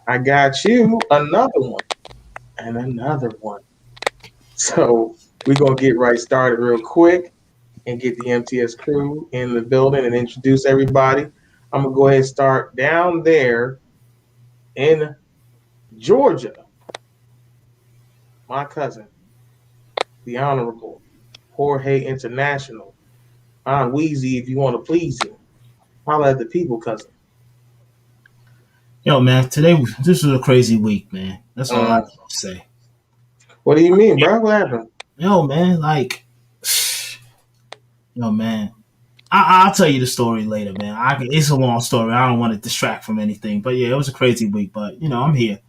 I got you another one and another one. So we're gonna get right started real quick and get the MTS crew in the building and introduce everybody. I'm gonna go ahead and start down there in Georgia. My cousin, the Honorable Jorge International. I'm Wheezy if you want to please him. Holla at the people, cousin. Yo, man, this was a crazy week, man. That's all I have to say. What do you mean, bro? What happened? Yo, man, man, I'll tell you the story later, man. It's a long story. I don't want to distract from anything, but yeah, it was a crazy week. But I'm here.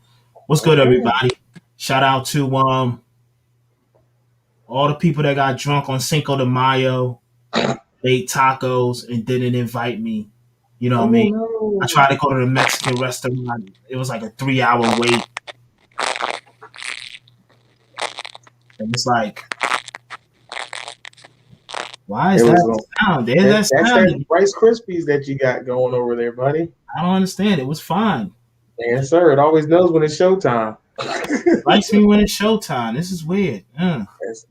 What's good, everybody? Shout out to all the people that got drunk on Cinco de Mayo, ate tacos, and didn't invite me. You know what I mean? No. I tried to go to the Mexican restaurant. It was like a 3-hour wait. And it's like, why is that sound? There's that sound. That's that Rice Krispies that you got going over there, buddy. I don't understand. It was fine. Yes, sir. It always knows when it's showtime. Likes me when it's showtime. This is weird. That's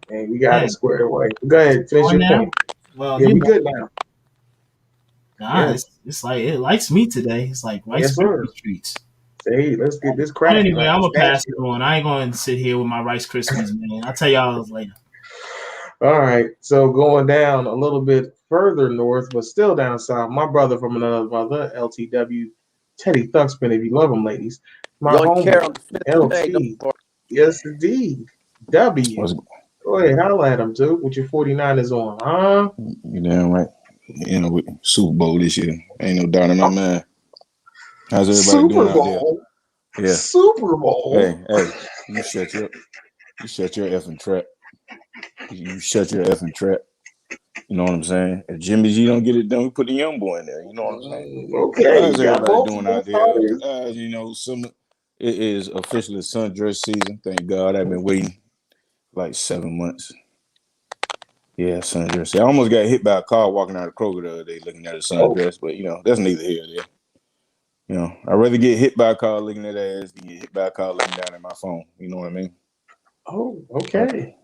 hey, we got it squared away. Go ahead, finish your point. Well, yeah, we good now. Nah, yeah. It's like it likes me today. It's like Rice Krispies treats. Hey, let's get this crap. Anyway, I'm gonna pass it on. I ain't gonna sit here with my Rice Krispies, man. I'll tell y'all later. All right, so going down a little bit further north, but still down south. My brother from another mother, LTW, Teddy Thuckspin, if you love him, ladies. My homie, LT. Yes, indeed. W. Go ahead, holla at him, too, with your 49ers on, huh? You damn right. With Super Bowl this year. Ain't no doubt in my mind. How's everybody doing out there? Yeah. Super Bowl. Hey, you shut your effing trap. You shut your effing trap. You know what I'm saying? If Jimmy G don't get it done, we put the young boy in there. You know what I'm saying? Okay. How's everybody doing out there? It is officially sundress season. Thank God. I've been waiting like 7 months. Yeah, sundress. I almost got hit by a car walking out of Kroger the other day looking at a sundress, but that's neither here nor there. I'd rather get hit by a car looking at ass than get hit by a car looking down at my phone. You know what I mean? Oh, okay.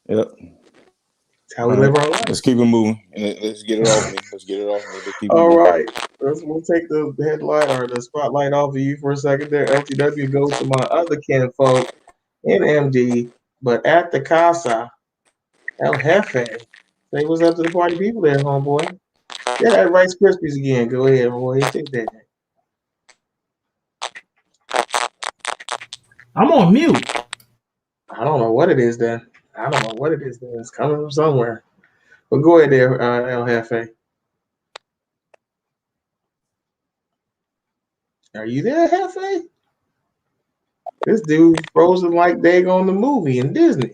Yep. That's how we live our life. Let's keep it moving. Let's get it off me. Let's keep it All moving. right. We'll take the headlight or the spotlight off of you for a second there. LTW goes to my other kinfolk in MD, but at the Casa, El Jefe. Say what's up to the party people there, homeboy. Yeah, that Rice Krispies again. Go ahead, boy. Take that. I'm on mute. I don't know what it is then. It's coming from somewhere. But go ahead there, El Jefe. Are you there, Jefe? This dude frozen like they on the movie in Disney.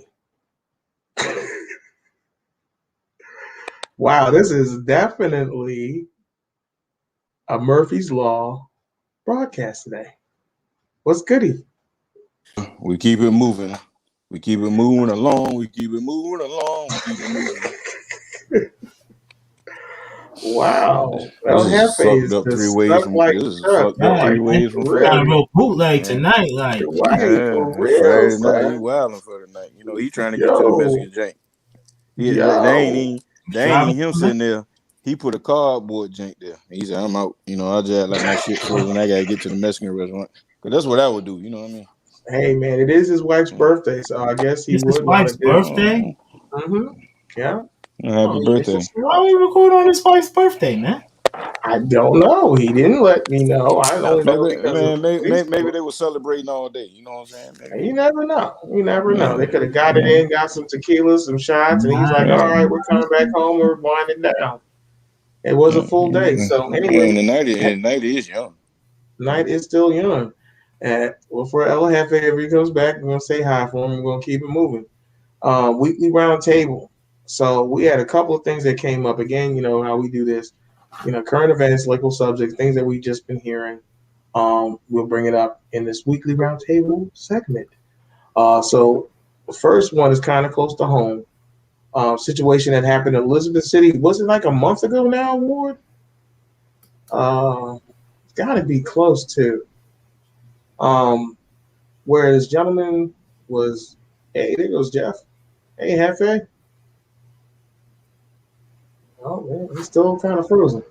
Wow, this is definitely a Murphy's Law broadcast today. What's goody? We keep it moving. We keep it moving along. Wow. This is fucked up 3 ways from like this is fucked up 3 ways from Friday. Got a real bootleg tonight, like for real. Friday night, he wilding for the night. He trying to get to the Mexican jank. They ain't even him sitting there. He put a cardboard jank there. He said, "I'm out." I just like my shit frozen. I gotta get to the Mexican restaurant because that's what I would do. You know what I mean? Hey man, it is his wife's birthday, so I guess he would. His wife's birthday? Yeah. Happy birthday. Why are we recording on his wife's birthday, man? I don't know. He didn't let me know. I don't know. Maybe they were celebrating all day. You know what I'm saying? Maybe. You never know. They could have got it in, got some tequila, some shots, and he's like, "All right, we're coming back home. We're winding down." It was a full day. So anyway, the night is young. Night is still young. Well, for El Jefe, if he comes back, we're gonna say hi for him. We're gonna keep it moving. Weekly round table. So we had a couple of things that came up. Again, you know how we do this. Current events, local subjects, things that we've just been hearing. We'll bring it up in this weekly roundtable segment. So the first one is kind of close to home. Situation that happened in Elizabeth City. Was it like a month ago now, Ward? It's got to be close to. Where this gentleman was, hey, there goes Jeff. Hey, Hefe. Oh man, he's still kind of frozen.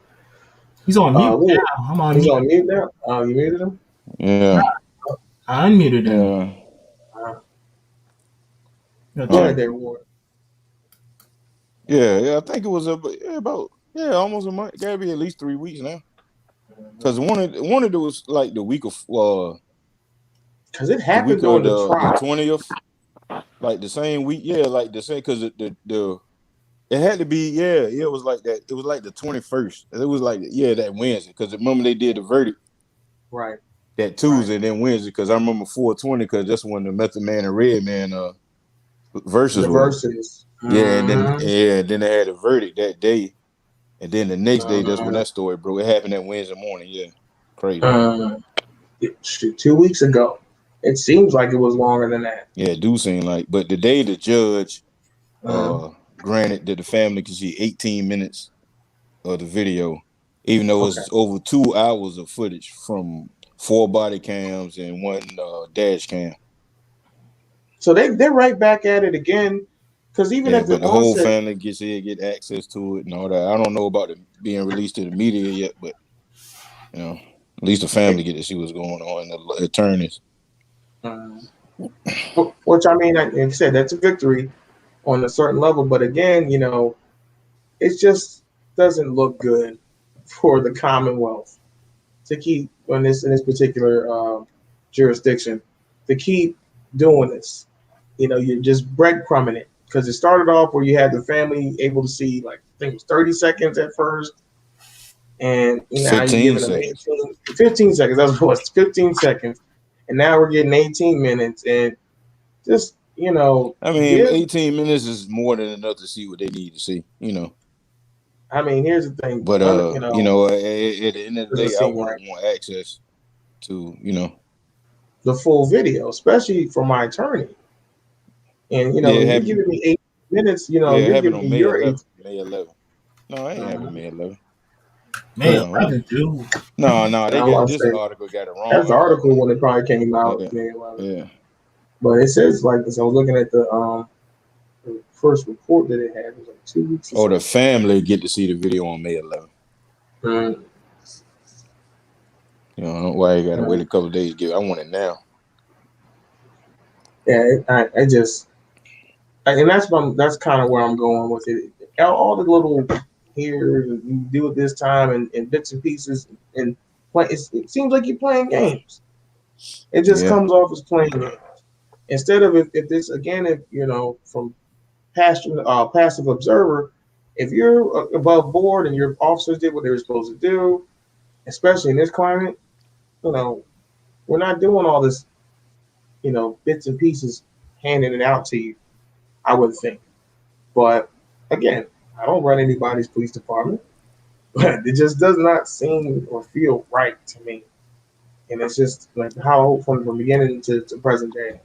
He's on mute Wait, now. I'm on he's mute. on mute now. Oh, you muted him? Yeah. I unmuted him. Yeah. Go ahead there, Ward. Yeah. I think it was about almost a month. Gotta be at least 3 weeks now. Because one of it was like the week of because it happened during the trial. The 20th, like the same week. Yeah, like the same because the it had to be it was like that. It was like the 21st. It was like that Wednesday because remember they did the verdict right that Tuesday and then Wednesday because I remember 420 because that's when the Method Man and Red Man verses was. Yeah, and then then they had a verdict that day, and then the next day that's when that story broke. It happened that Wednesday morning. Yeah, crazy. 2 weeks ago. It seems like it was longer than that. Yeah, it do seem like. But the day the judge granted that the family could see 18 minutes of the video, even though it's over 2 hours of footage from 4 body cams and 1 dash cam. So they're right back at it again. Because even at the whole family get access to it and all that. I don't know about it being released to the media yet, but at least the family get to see what's going on and the attorneys. Which I mean, like I said, that's a victory on a certain level. But again, it just doesn't look good for the Commonwealth to keep in this particular jurisdiction to keep doing this. You're just breadcrumbing it because it started off where you had the family able to see like I think it was 30 seconds at first, and now you're giving them 15 seconds. That's what it was, 15 seconds, and now we're getting 18 minutes, and just I mean, 18 minutes is more than enough to see what they need to see. I mean, here's the thing, but at the end of the day, I wouldn't want access to the full video, especially for my attorney. And you're giving me 8 minutes. You're giving me your 8. May 11. No, I ain't having May 11. May 11, dude. No, this article got it wrong. That's the article when it probably came out. May 11. Yeah. But it says like this. I was looking at the first report that it had. It was like 2 weeks. The family get to see the video on May 11th. I don't know why you got to wait a couple of days to get. I want it now. Yeah, I just, and that's kind of where I'm going with it. All the little here you do it this time and bits and pieces and play. It seems like you're playing games. It just comes off as playing games instead of if this again from passive observer, if you're above board and your officers did what they were supposed to do, especially in this climate, we're not doing all this, bits and pieces, handing it out to you, I would think. But again, I don't run anybody's police department, but it just does not seem or feel right to me. And it's just like how from beginning to present day.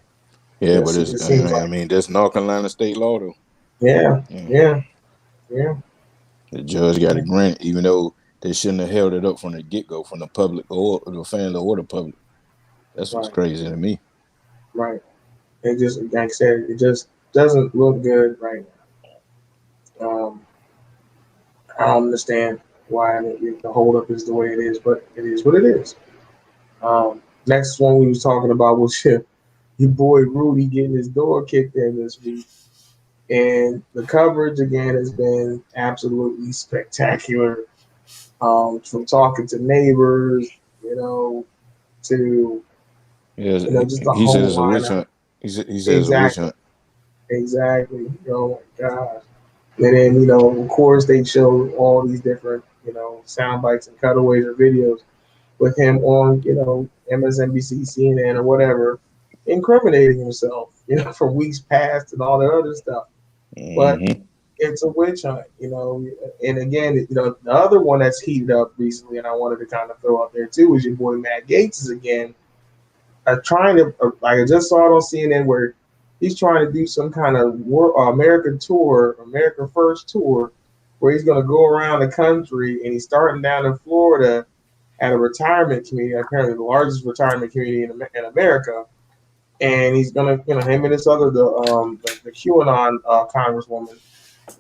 Yeah, but it seems like, I mean, that's North Carolina state law, though. Yeah. The judge got a grant, even though they shouldn't have held it up from the get-go, from the public or the family or the public. That's what's crazy to me. Right. It just, like I said, it just doesn't look good right now. I don't understand why the holdup is the way it is, but it is what it is. Next one we was talking about was your boy Rudy getting his door kicked in this week. And the coverage, again, has been absolutely spectacular. From talking to neighbors, to just the he whole said it's a lineup. witch hunt. He says it's a witch hunt. Exactly. Oh my gosh. And then, of course, they showed all these different, sound bites and cutaways or videos with him on, MSNBC, CNN, or whatever, incriminating himself, from weeks past and all that other stuff. But it's a witch hunt, And again, the other one that's heated up recently, and I wanted to kind of throw out there too, is your boy Matt Gaetz is again trying to, like I just saw it on CNN, where he's trying to do some kind of American tour, America First tour, where he's going to go around the country, and he's starting down in Florida, at a retirement community, apparently the largest retirement community in America. And he's gonna, him and this other the QAnon congresswoman,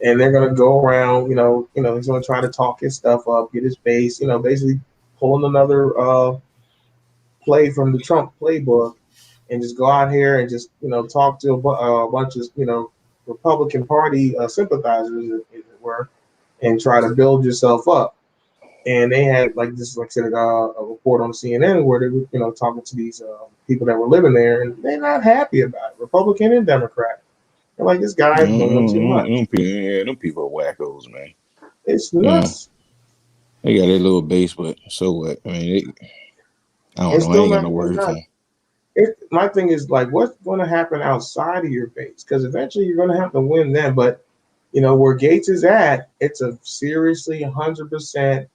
and they're gonna go around, he's gonna try to talk his stuff up, get his base, basically pulling another play from the Trump playbook, and just go out here and just talk to a bunch of Republican Party sympathizers, as it were, and try to build yourself up. And they had like I said, a report on CNN where they were talking to these people that were living there, and they're not happy about it, Republican and Democrat. They're like, this guy's doing too much. Them people are wackos, man. It's nuts. They got their little base, but so what? I mean, I don't know. I ain't got no words for them. My thing is like, what's going to happen outside of your base? Because eventually you're going to have to win them. But where Gates is at, it's a seriously 100%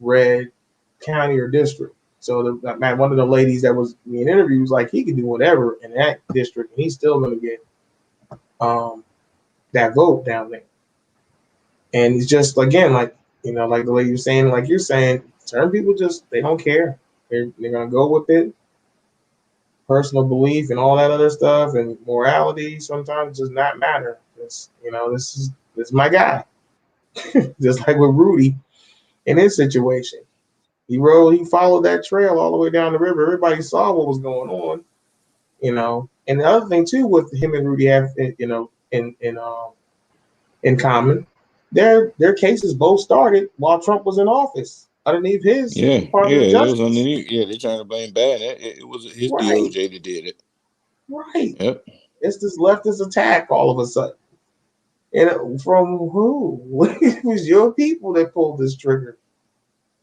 red county or district. So one of the ladies that was being interviewed was like, he can do whatever in that district, and he's still going to get that vote down there. And it's just, again, like like the lady was saying, like you're saying, certain people just, they don't care. They're going to go with it. Personal belief and all that other stuff and morality sometimes does not matter. It's, this is my guy. Just like with Rudy in his situation. He followed that trail all the way down the river. Everybody saw what was going on, And the other thing too, with him and Rudy have, in common, their cases both started while Trump was in office. Underneath his Department of Justice. It was underneath. Yeah, they're trying to blame bad. It was his DOJ that did it. Right. Yep. It's this leftist attack all of a sudden. And from who? It was your people that pulled this trigger.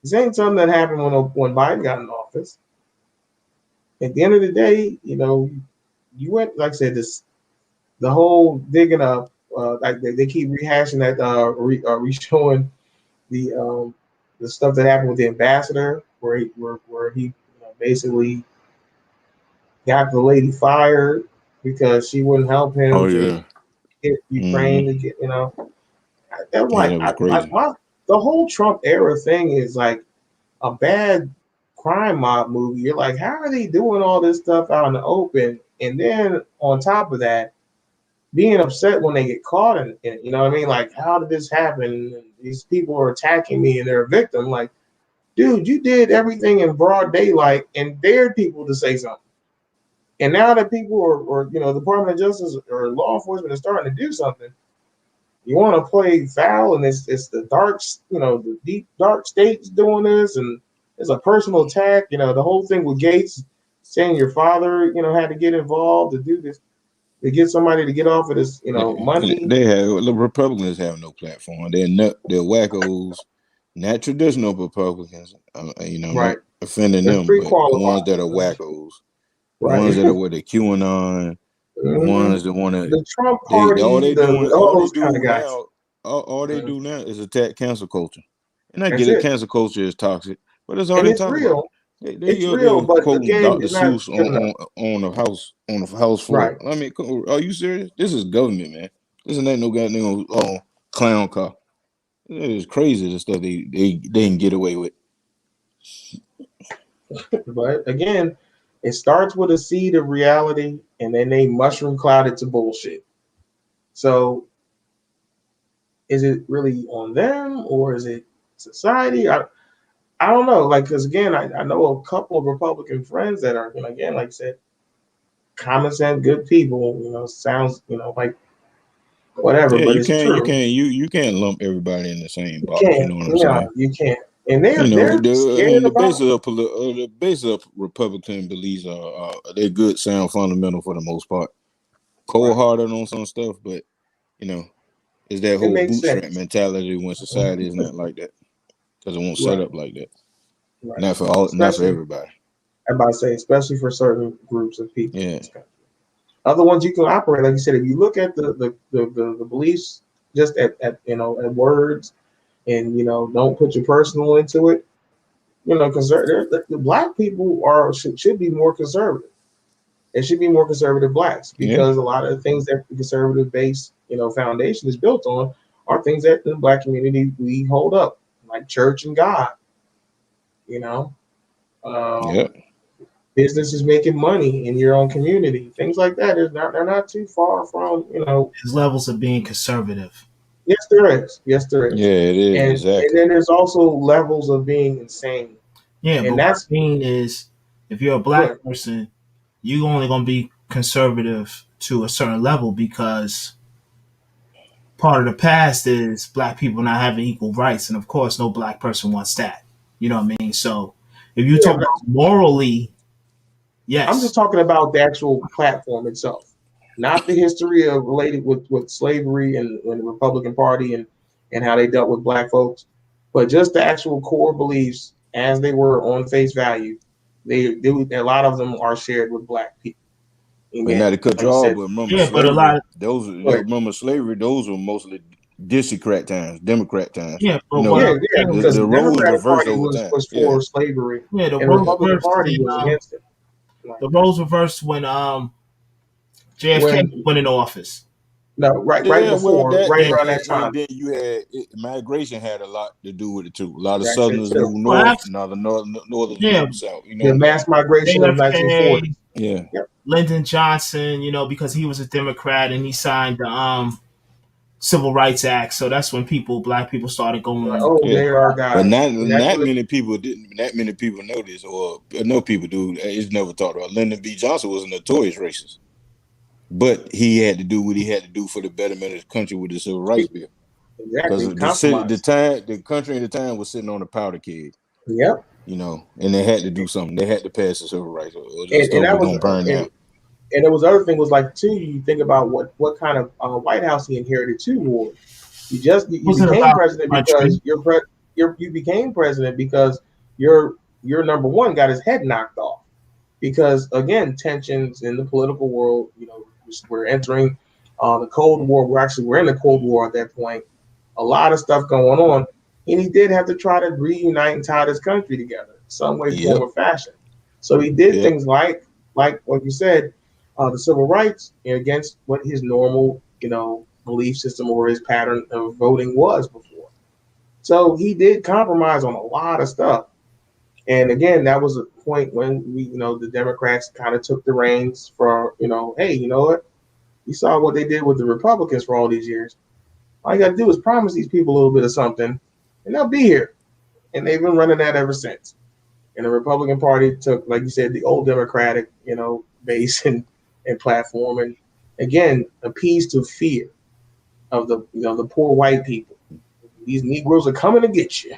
This ain't something that happened when Biden got in office. At the end of the day, you went, like I said, the whole digging up. Like they keep rehashing that, re-showing the stuff that happened with the ambassador, where he basically got the lady fired because she wouldn't help him to get Ukraine to get, I'm like, the whole Trump era thing is like a bad crime mob movie. You're like, how are they doing all this stuff out in the open? And then on top of that, being upset when they get caught in it, you know what I mean? Like, how did this happen? These people are attacking me and they're a victim. Like, dude, you did everything in broad daylight and dared people to say something. And now that people are the Department of Justice or law enforcement is starting to do something, you want to play foul, and it's the dark, the deep dark states doing this, and it's a personal attack. The whole thing with Gates saying your father, had to get involved to do this, to get somebody to get off of this, money. The Republicans have no platform. They're wackos, not traditional Republicans. I'm not offending them, but the ones that are wackos, the ones that are with the QAnon, the ones that want to, the Trump party, all they do now is attack cancel culture. And I get it, cancel culture is toxic, but that's all they talk about. It's real, but again, Dr. Seuss on a house floor. Right. I mean, are you serious? This is government, man. This ain't no goddamn clown car. It is crazy the stuff they can get away with. But again, it starts with a seed of reality, and then they mushroom cloud it to bullshit. So, is it really on them, or is it society? I don't know, like, because again, I know a couple of Republican friends that are, again, like I said, common sense, good people. Sounds, like whatever, but it's true. You can't lump everybody in the same box. You know what I'm saying? You can't. And they're scared the base of Republican beliefs are they're good, sound, fundamental for the most part. Cold-hearted on some stuff, but it's that whole bootstrap mentality when society is not like that. Because it won't set up like that. Right. Not for everybody. I'm about to say, especially for certain groups of people. Yeah. In this country. Other ones you can operate, like you said, if you look at the beliefs just at words, and don't put your personal into it, the black people should be more conservative. It should be more conservative blacks, because a lot of the things that the conservative base foundation is built on are things that the black community we hold up, like church and God. You know, Yeah. businesses making money in your own community, things like that. They're not too far from, you know. His levels of being conservative. Yes, there is. Yes, there Yeah, is. it is And exactly. then there's also levels of being insane, Yeah, but and what I that's mean is, if you're a good. black person, you're only gonna be conservative to a certain level because part of the past is black people not having equal rights, and of course, no black person wants that. You know what I mean? So, if you Yeah, talk about morally, I'm just yes, talking about the actual platform itself, not the history of related with slavery and the Republican Party and how they dealt with black folks, but just the actual core beliefs as they were on face value. They a lot of them are shared with black people. But not Again, to cut like you you off, said, but remember yeah, but a slavery, lot, of, but remember slavery, those were mostly Democrat times, Democrat times. yeah, You but what know, yeah, I'm yeah, saying because the the is, roles Democratic reversed Party over was time. was Yeah. for slavery, yeah, the and the roles Republican reversed Party when was against it. Like, the roles reversed when JFK when went in office. no, right Yeah, well, before, that right Yeah, around that and time, then you had migration had a lot to do with it too. A lot of that shit Southerners too. moved well, north, now the northerners yeah, moved south. You know The what I'm saying? mass migration of JFK, 1940s. Yeah, Yep. Lyndon Johnson, because he was a Democrat and he signed the Civil Rights Act. So that's when black people started Like, going. oh, yeah. they are But guys, not and that's not what. many people didn't. Not many people know this, or no people do. It's never talked about. Lyndon B. Johnson was a notorious racist, but he had to do what he had to do for the betterment of the country with the Civil Rights Bill. Because Exactly, the city, compromise. the country at the time was sitting on a powder keg, Yep. and they had to do something. They had to pass the civil rights, or the And stuff that was was gonna burn down. and there was other thing was like too. You think about what kind of White House he inherited too. Ward. You Wasn't became about president the country. because you became president because your number one got his head knocked off because again tensions in the political world. We're entering the Cold War. We're in the Cold War at that point. A lot of stuff going on, and he did have to try to reunite and tie this country together, some way, form, Yep, or fashion. So he did yep. things like what you said, the civil rights against what his normal, belief system or his pattern of voting was before. So he did compromise on a lot of stuff. And again, that was a point when the Democrats kind of took the reins for, hey, you know what? You saw what they did with the Republicans for all these years. All you got to do is promise these people a little bit of something, and they'll be here. And they've been running that ever since. And the Republican Party took, like you said, the old Democratic, base and platform, and again appeased to fear of the poor white people. These Negroes are coming to get you.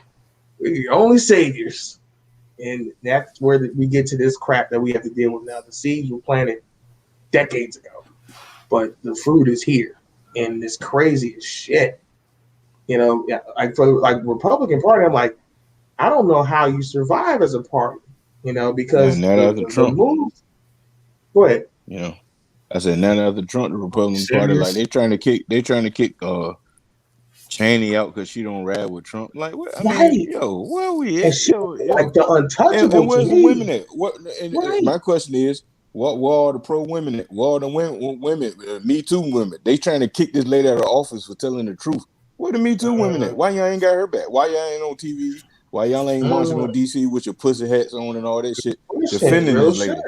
We're your only saviors, and that's where we get to this crap that we have to deal with now. The seeds were planted decades ago, but the fruit is here, and it's crazy as shit. Yeah, like for like Republican Party, I'm like, I don't know how you survive as a party, And because that the after the Trump, moves. Go ahead. you know, I said none after Trump, the Republican Party, like Serious. they trying to kick Cheney out because she don't ride with Trump. Like, what? I mean, Right, yo, where we and at? she Yo, like the and untouchable to where's the women me. at? What? And Right. my question is, what? Where are the pro women at? Where are the women, Me Too women? They trying to kick this lady out of office for telling the truth. Where the Me Too women at? Mm, Why y'all ain't got her back? Why y'all ain't on TV? Why y'all ain't marching on mm. DC with your pussy hats on and all that shit, Real shit, defending real this shit, lady?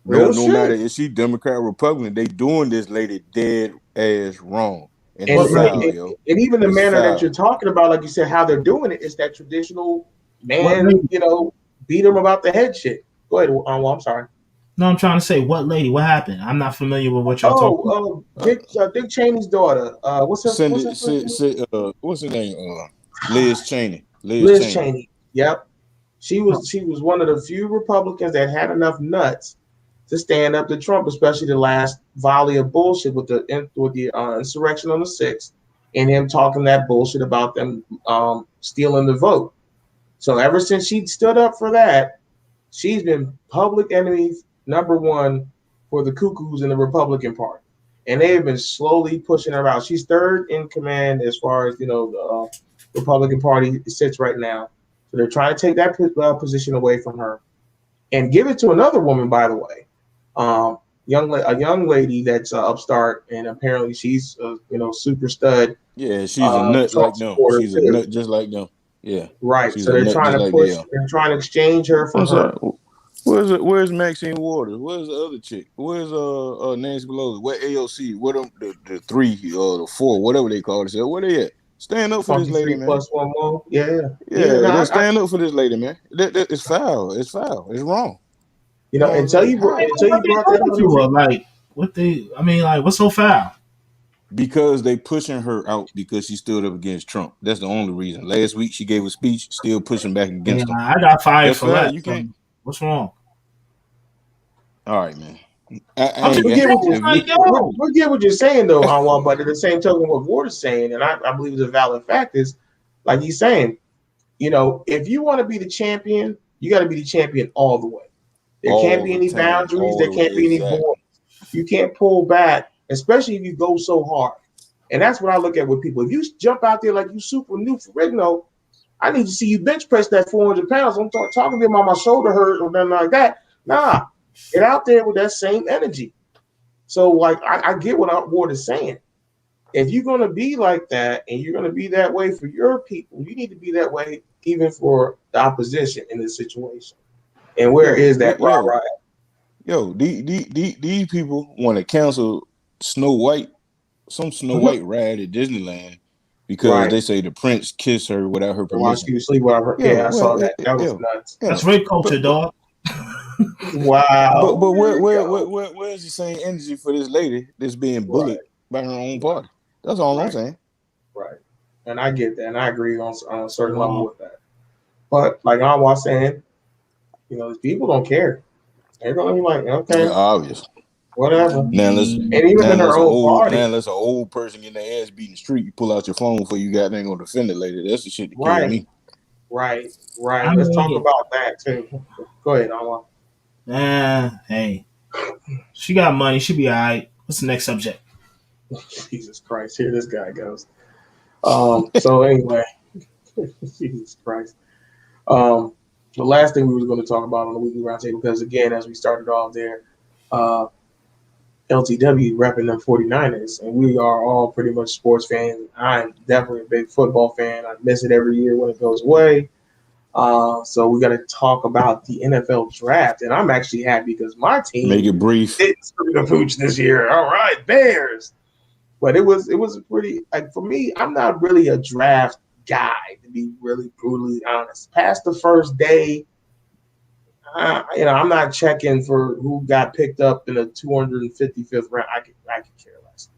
No, real no matter shit. if she Democrat or Republican, they doing this lady dead ass wrong, and it's And, What and, lady? foul, and, yo. and even the It's manner that you're foul. talking about, like you said, how they're doing it is that traditional What man, lady? beat them about the head shit. Go ahead. Well, I'm sorry. No, I'm trying to say what lady. What happened? I'm not familiar with what y'all talking about. Uh, Dick Cheney's daughter. What's her first name? What's her name? Liz Cheney. Liz Liz Cheney. Cheney. Yep. She was one of the few Republicans that had enough nuts to stand up to Trump, especially the last volley of bullshit with the insurrection on the 6th, and him talking that bullshit about them stealing the vote. So ever since she stood up for that, she's been public enemy number one for the cuckoos in the Republican Party, and they have been slowly pushing her out. She's third in command as far as the Republican Party sits right now. So they're trying to take that position away from her and give it to another woman. By the way, a young lady that's upstart, and apparently she's super stud Yeah, she's a nut Trump like them. supporter She's a too. nut just like them. Yeah. Right. She's So a they're nut trying just to like push. they are. They're trying to exchange her for I'm her. sorry. Where's Maxine Waters? Where's the other chick? Where's Nancy Pelosi? What AOC? What the 3 or the 4, whatever they call it? Where they at? Stand up for this Funky lady, 3 man. plus 1 more. Yeah. Yeah, No, let's stand up for this lady, man. It's foul. It's foul. It's wrong. you You know, know what I'm saying? How? until you What they brought that doing up, to her? Like, what they? I mean, like, what's so foul? Because they pushing her out because she stood up against Trump. That's the only reason. Last week she gave a speech, still pushing back Man, against him. I got fired That's for fair. less. You So can't. what's wrong? All right, man. I I'm ain't just we got get what saying, you if like, you. yo, we get what you're saying though, Hanwha, but at the same token, what Ward is saying, and I believe is a valid fact, is like he's saying, you know, if you want to be the champion, you got to be the champion all the way. There can't All be the any time, boundaries. all There the way. can't be any Exactly. borders. You can't pull back, especially if you go so hard. And that's what I look at with people. If you jump out there like you super new for Rigno, I need to see you bench press that 400 pounds. I'm talking to him on my shoulder hurt or nothing like that. Nah, get out there with that same energy. So, like, I get what Ward is saying. If you're going to be like that and you're going to be that way for your people, you need to be that way even for the opposition in this situation. And where is that rah-rah? These people want to cancel Snow White, some Snow White ride at Disneyland because Right. they say the prince kissed her without her While permission. she was asleep, yeah, I saw that. That was nuts. that's rape culture, dog. Wow. But There you go. where's the same energy for this lady that's being Right. bullied by her own party? That's all I'm saying. Right. And I get that. And I agree on a certain level with that. But like I was saying, you know, people don't care. They're going to be like, okay, Yeah, obvious. whatever. Now And even in their an own party. old person get their ass beat in the street, you pull out your phone before you got ain't gonna defend it later. That's the shit that kills me. Right. I Let's talk mean, about that too. Go ahead, Anwar. Hey, she got money. She be all right. What's the next subject? Jesus Christ, here this guy goes. So anyway, Jesus Christ. The last thing we were going to talk about on the weekly roundtable, because again, as we started off there, LTW repping them 49ers, and we are all pretty much sports fans. I'm definitely a big football fan. I miss it every year when it goes away. So we got to talk about the NFL draft, and I'm actually happy because my team Make it brief. didn't screw the pooch this year. All right, Bears. But it was pretty, like, for me, I'm not really a draft guy, to be really brutally honest. Past the first day, I'm not checking for who got picked up in the 255th round. I could care less.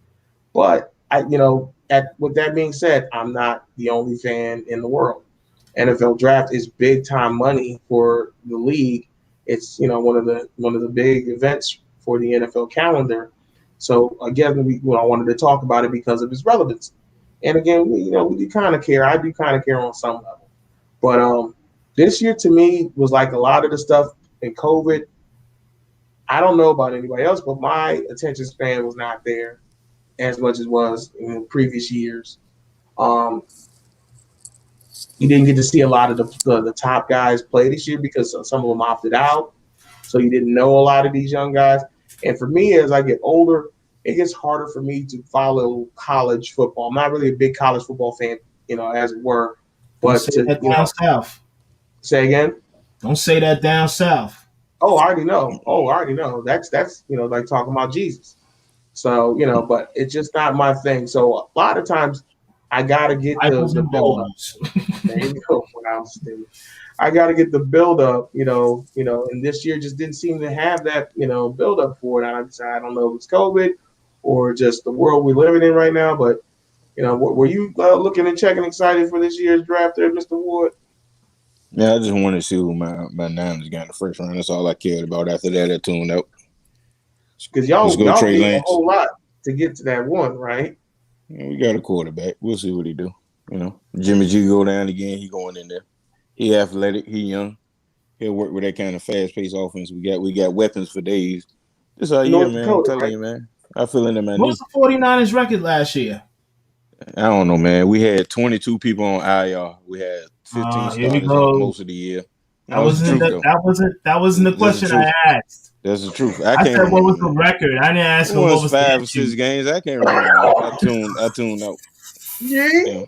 But with that being said, I'm not the only fan in the world. NFL draft is big time money for the league. It's one of the big events for the NFL calendar. So again, I wanted to talk about it because of its relevance. And again, we do kind of care. I do kind of care on some level. But this year to me was like a lot of the stuff in COVID. I don't know about anybody else, but my attention span was not there as much as was in previous years. You didn't get to see a lot of the top guys play this year because some of them opted out. So you didn't know a lot of these young guys. And for me, as I get older, it gets harder for me to follow college football. I'm not really a big college football fan, as it were. Don't But say that down south. Say again? Don't say that down south. Oh, I already know. That's like talking about Jesus. So, but it's just not my thing. So a lot of times I gotta get the build up. There you go. I gotta get the build up, and this year just didn't seem to have that, build up for it. I don't know if it's COVID or just the world we're living in right now, but were you looking and checking excited for this year's draft there, Mr. Ward? Yeah, I just wanted to see who my Niners got in the first round. That's all I cared about. After that, I tuned out. Because y'all Trey gave Lance. a whole lot to get to that one, right? Yeah, we got a quarterback. We'll see what he do. Jimmy G go down again. He going in there. He athletic. He young. He'll work with that kind of fast-paced offense. We got weapons for days. This our year, man. I'm telling you, man. I feel it in my knee. What's the 49ers record last year? I don't know, man. We had 22 people on IR. We had 15 starters out most of the year. That wasn't the question I asked. That's the truth. I said what was the record. I didn't ask him what was 5 or 6 games. I can't remember. I tuned out. Yeah.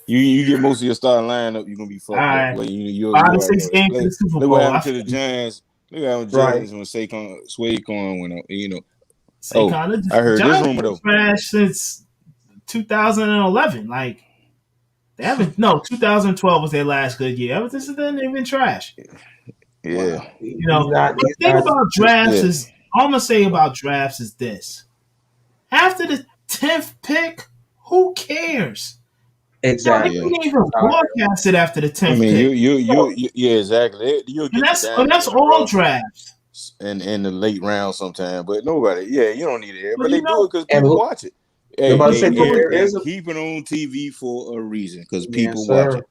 You get most of your starting lineup, you're gonna be fucked up. Like you 5 to already 6 know games to that. the Super Look Bowl. what happened to the Giants. Look what happened to the Right. Giants when Saquon went out. You know. Saquon, I heard this Giants rumor been though. trash since 2011. Like they haven't. No, 2012 was their last good year. Ever since then, they've been trash. Yeah. Wow. You know, the He's thing not. about drafts Yeah. is, all I'm gonna say about drafts is this: after the 10th pick, who cares? Exactly. They didn't even broadcast it after the 10th I mean, pick. you yeah, exactly. You'll And get your that's diamonds in the all rough drafts. in the late round sometime, but nobody. Yeah, you don't need it, But but they you do know, it because And people look, watch it. I'm about to Hey, say, but there they is a keep it on TV for a reason because yes, people watch sir. it.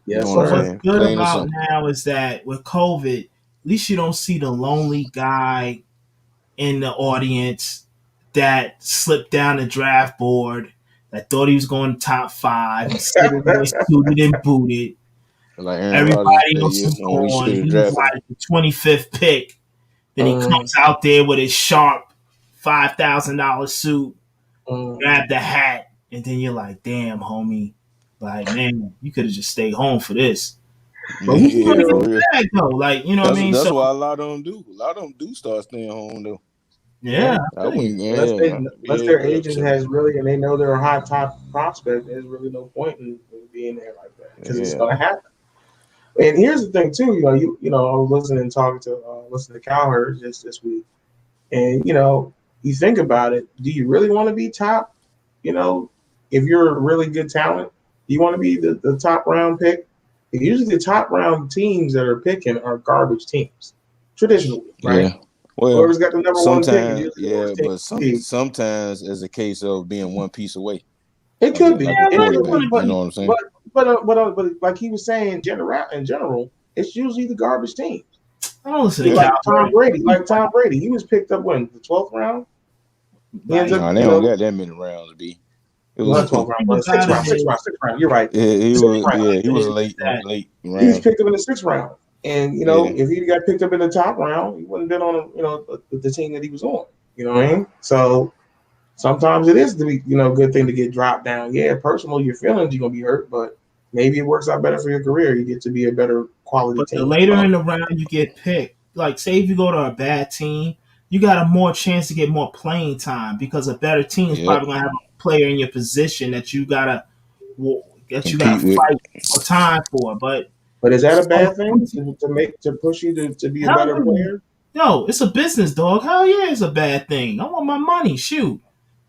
You know Yes, what I'm what's sir. saying? good Plain and about simple. now is that with COVID, at least you don't see the lonely guy in the audience that slipped down the draft board, that thought he was going top 5. He's sitting there suited and booted. Like Aaron Rodgers Everybody that else year is when we should gone. have He's drafted him. like the 25th pick. Then he Um, comes out there with his sharp $5,000 suit, grab the hat, and then you're like, damn, homie. Like, man, you could have just stayed home for this. But he's Yeah, going to get for the real. bag, though. Like, you know what I mean? That's So, why a lot of them do. A lot of them do start staying home though. yeah, I wouldn't. unless Yeah, their but agent has really, and they know they're a hot top prospect, there's really no point in being there like that because it's yeah, going to happen. And here's the thing too, I was listening to Cowherd just this week, and you think about it. Do you really want to be top? You know, if you're a really good talent, do you want to be the top round pick? Usually, the top round teams that are picking are garbage teams, traditionally, right? yeah. Well, Whoever's got the number one pick is sometimes, usually the yeah, worst team but in the league. sometimes it's a case of being one piece away, It like a could be, like a yeah, it like, could quarterback. be, You but know what I'm saying? but like he was saying, in general, it's usually the garbage teams. I don't listen to Yeah. Like Cowherd. Tom Brady, he was picked up when the 12th round. He ends Like, up, No, they don't got that many rounds. B. It not was 12th round, people but got it. sixth round. You're right, he sixth was round. he was Is late that He was round. picked up in the 6th round, and Yeah, if he got picked up in the top round, he wouldn't have been on the team that he was on. You know what I mean? So sometimes it is the good thing to get dropped down. Yeah, personally, your feelings you're gonna be hurt, but maybe it works out better for your career. You get to be a better quality But the team. later in the round you get picked, like say if you go to a bad team, you got a more chance to get more playing time because a better team is yep. probably gonna have a player in your position that you gotta Compete with. fight for time for. But But is that a so, bad thing to push you to be a hell better yeah. player? No, it's a business, dog. Hell yeah, it's a bad thing. I want my money. Shoot.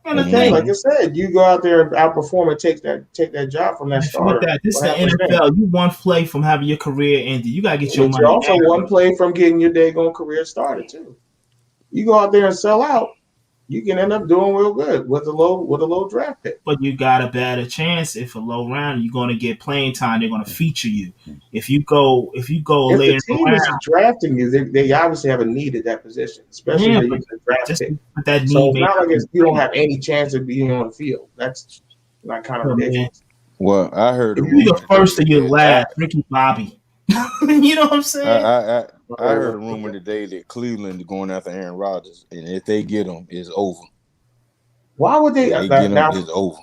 And the Okay, thing, like I said, you go out there and outperform and take that job from that with starter. that, this is What the happens then? NFL. You one play from having your career ended. You gotta get your But you're money also now. one play from getting your daggone career started too. You go out there and sell out, you can end up doing real good with a low draft pick. But you got a better chance if a low round you're going to get playing time. They're going to feature you. If you go If the later in the team is round, drafting you, they obviously have a need at that position, especially if yeah, they're but using a draft just pick. but that So need it's may not not like be you don't great. have any chance of being on the field. That's like kind of So, man, ridiculous. Well, I heard a if you're rumor the first today or your that last, Ricky Bobby, you know what I'm I saying? I heard a rumor today that Cleveland is going after Aaron Rodgers, and if they get him, it's over. Why would they If they get him, now? it's over.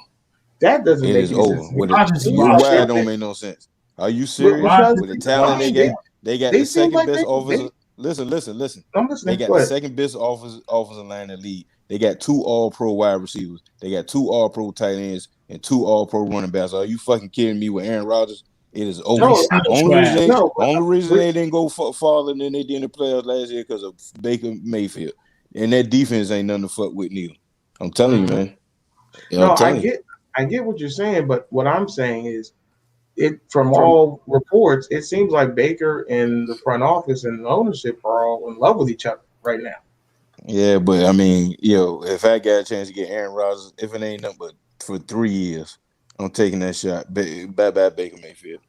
That doesn't It make is any over. sense. With it, Rodgers is Seems you like why it washed. don't they, make no sense. Are you serious? because Rodgers With the is talent washed. they got they the seem second like best they offensive. Listen. I'm They listening. got Go the ahead. second best offensive line in the league. They got 2 All-Pro wide receivers. They got 2 All-Pro tight ends and 2 All-Pro running backs. Are you fucking kidding me? With Aaron Rodgers, it is over. He's No, still trash. Only reason they didn't go farther than they did in the playoffs last year because of Baker Mayfield, and that defense ain't nothing to fuck with neither. I'm telling you, man. no, I'm telling you. I get what you're saying, but what I'm saying is it from From all reports, it seems like Baker and the front office and the ownership are all in love with each other right now. Yeah, but I mean, if I got a chance to get Aaron Rodgers, if it ain't nothing but for 3 years, I'm taking that shot. Bye bye Baker Mayfield.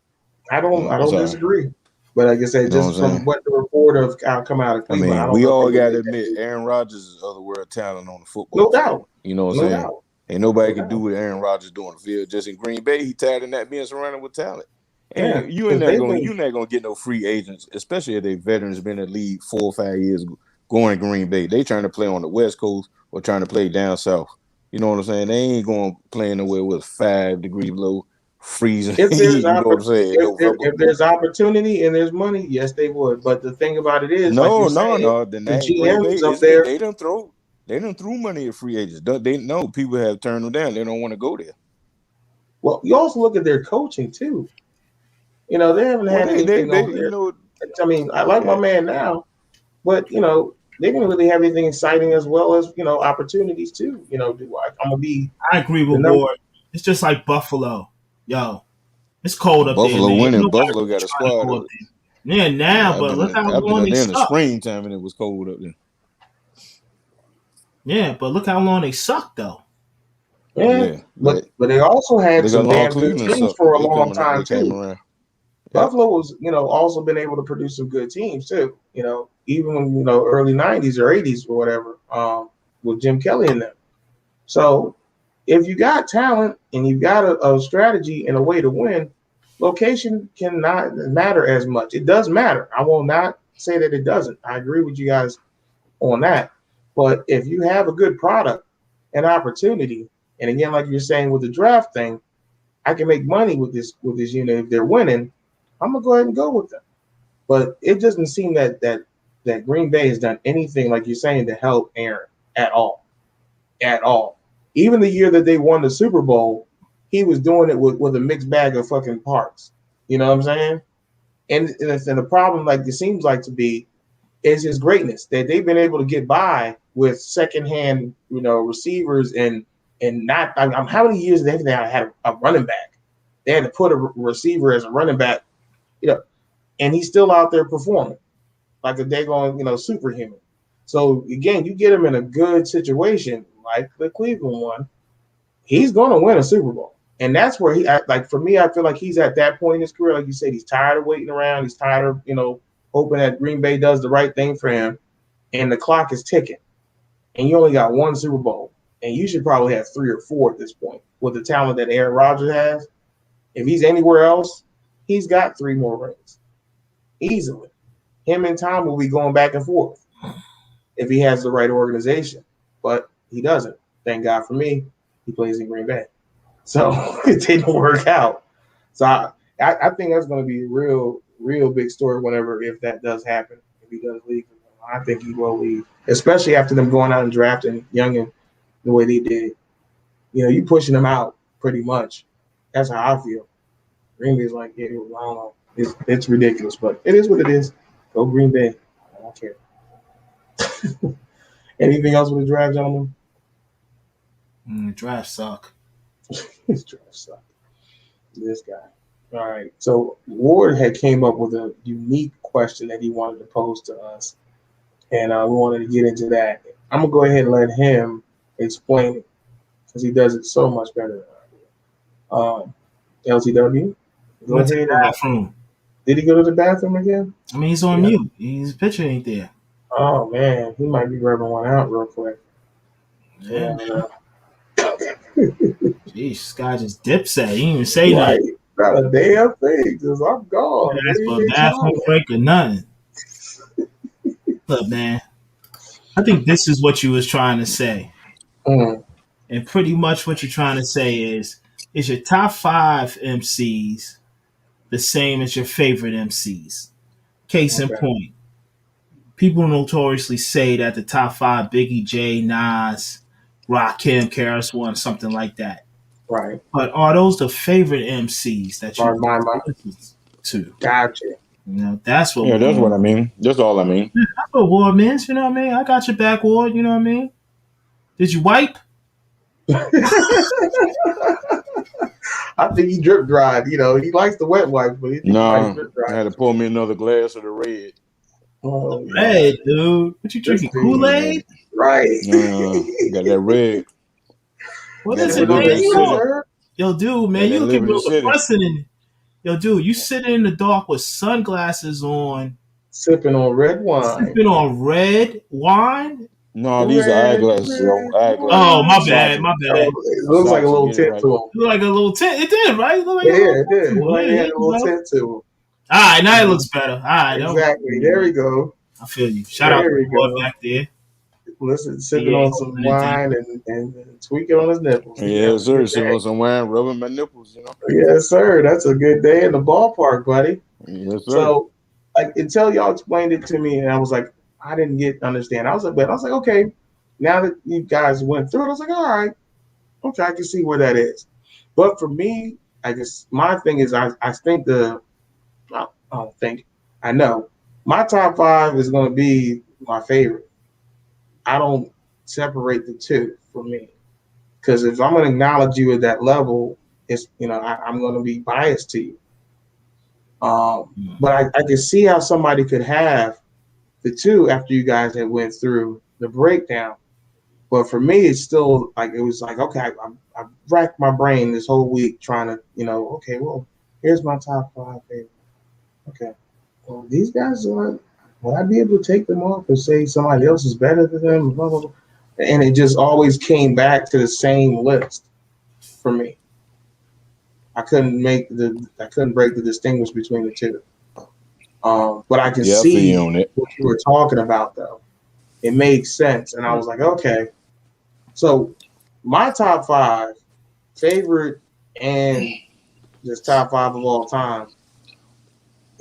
I don't Sorry. disagree. But like I said, You know what just I'm from saying? what the report of come out of I Cleveland, I mean, don't we know if they all would got to make that admit, move. Aaron Rodgers is other world talent on the football No field. doubt. You know what I'm No saying? doubt. Ain't nobody No can do doubt. what Aaron Rodgers do on the field. Just in Green Bay, he tired of not being surrounded with talent. Yeah. And you Because ain't they've not been gonna get no free agents, especially if they veterans been in the league 4 or 5 years going to Green Bay. They trying to play on the West Coast or trying to play down south. You know what I'm saying? They ain't going playing nowhere with 5 degrees below freezing. If there's You know what I'm saying? November. if there's opportunity and there's money, yes, they would. But the thing about it is, like No, you're no, saying, no. The the name Green Bay GMs up is there. they done threw money at free agents. They know people have turned them down. They don't want to go there. Well, you also look at their coaching too. You know, they haven't had anything on there. you know, I mean, I like my man now, but you know, they didn't really have anything exciting as well as opportunities too. You know, I'm gonna be. I agree with Ward. It's just like Buffalo. Yo, it's cold up there, Buffalo man. winning. Nobody Buffalo got a trying to squad. go up there. Yeah, now, but look how I've been long up they there in the suck. springtime and it was cold up there. Yeah, but look how long they suck though. Yeah, but they also had some damn good teams for a long time too. Buffalo was, also been able to produce some good teams too. Even when, early 90s or 80s or whatever, with Jim Kelly in them. So if you got talent and you've got a strategy and a way to win, location cannot matter as much. It does matter. I will not say that it doesn't. I agree with you guys on that. But if you have a good product and opportunity, and again, like you're saying with the draft thing, I can make money with this unit if they're winning. I'm gonna go ahead and go with them. But it doesn't seem that Green Bay has done anything, like you're saying, to help Aaron at all. At all. Even the year that they won the Super Bowl, he was doing it with a mixed bag of fucking parts. You know what I'm saying? And the problem, like it seems like to be, is his greatness that they've been able to get by with secondhand, receivers and not. How many years they had a running back? They had to put a receiver as a running back, and he's still out there performing like a daggone, superhuman. So again, you get him in a good situation like the Cleveland one, he's going to win a Super Bowl. And that's where for me, I feel like he's at that point in his career. Like you said, he's tired of waiting around. He's tired of, hoping that Green Bay does the right thing for him. And the clock is ticking. And you only got one Super Bowl. And you should probably have 3 or 4 at this point with the talent that Aaron Rodgers has. If he's anywhere else, he's got 3 more rings. Easily. Him and Tom will be going back and forth if he has the right organization. But he doesn't. Thank God for me. He plays in Green Bay. So it didn't work out. So I think that's going to be a real big story if that does happen. If he does leave, I think he will leave, especially after them going out and drafting Youngin the way they did. You pushing them out pretty much. That's how I feel. Green Bay's like, I don't know. It's ridiculous, but it is what it is. Go Green Bay. I don't care. Anything else with the draft, gentlemen? Draft suck. His draft suck. This guy. All right. So Ward had came up with a unique question that he wanted to pose to us, and we wanted to get into that. I'm gonna go ahead and let him explain it because he does it so much better than I do. LTW. Go Went to ahead. the bathroom. Did he go to the bathroom again? I mean, he's on mute. His picture ain't there. Oh man, he might be rubbing one out real quick. Yeah. Jeez, this guy just dips at. He didn't even say nothing. Not a damn thing, because I'm gone. That's for a bathroom break or nothing. Look, man, I think this is what you was trying to say. And pretty much what you're trying to say is your top 5 MCs the same as your favorite MCs? Case in point, people notoriously say that the top 5, Biggie, J, Nas, Rakim, KRS-One, something like that. Right. But are those the favorite MCs that you listen to? Gotcha. That's what. Yeah, that's what I mean. That's all I mean. Yeah, that's what Ward means. You know what I mean? I got your back, Ward. You know what I mean? Did you wipe? I think he drip dried. He likes the wet wipe, but I had to pour me another glass of the red. Oh, red, dude. What you drinking? Kool-Aid? Right. Got that red. What is it, man? Yo, dude, man, you looking real depressing. Yo, dude, you sitting in the dark with sunglasses on. Sipping on red wine. Sipping on red wine? No, these are eyeglasses, yo. Eyeglasses. Oh, my bad. It looks like a little tint to him. It looked like a little tint. It did, right? It did. It had a little tint to him. All right, now it looks better. All right. Exactly. There we go. I feel you. Shout out to the boy back there. listen, sipping Yeah, on some wine and tweaking on his nipples. Yeah, sir. Sitting on some wine, rubbing my nipples, Yes, sir. That's a good day in the ballpark, buddy. Yes, sir. So, like, until y'all explained it to me, and I was like, I didn't understand. But I was like, okay. Now that you guys went through it, I was like, all right, okay, I can see where that is. But for me, I guess my thing is, I think I don't think I know my top 5 is going to be my favorite. I don't separate the two for me because if I'm going to acknowledge you at that level, it's I'm going to be biased to you. But I can see how somebody could have the two after you guys had went through the breakdown. But for me, it's still like it was like, okay, I racked my brain this whole week trying to, okay, well, here's my top 5 favorites. Okay, well, these guys are. Would I be able to take them off and say somebody else is better than them? Blah, blah, blah. And it just always came back to the same list for me. I couldn't break the distinguish between the two. But I can see what you were talking about, though. It made sense, and I was like, okay. So my top 5 favorite and just top 5 of all time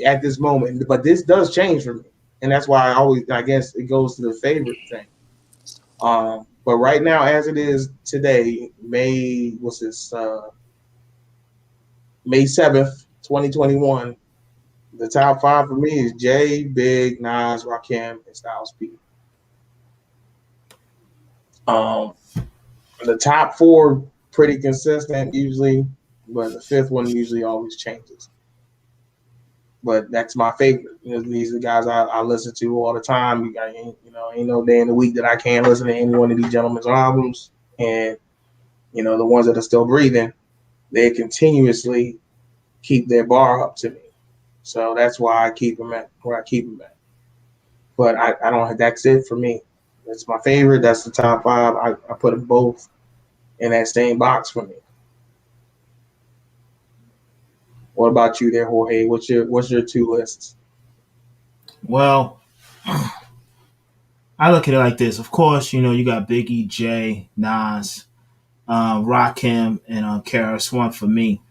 at this moment, but this does change for me, and that's why I guess it goes to the favorite thing. But right now, as it is today, May 7th, 2021. The top 5 for me is Jay, Big, Nas, Rakim, and Styles P. The top 4 pretty consistent usually, but the 5th one usually always changes. But that's my favorite. These are the guys I listen to all the time. Ain't no day in the week that I can't listen to any one of these gentlemen's albums. And the ones that are still breathing, they continuously keep their bar up to me. So that's why I keep them at where I keep them at. But I don't. That's it for me. That's my favorite. That's the top 5. I put them both in that same box for me. What about you there, Jorge? What's your 2 lists? Well, I look at it like this. Of course, you got Biggie, Jay, Nas, Rakim, and KRS-One for me.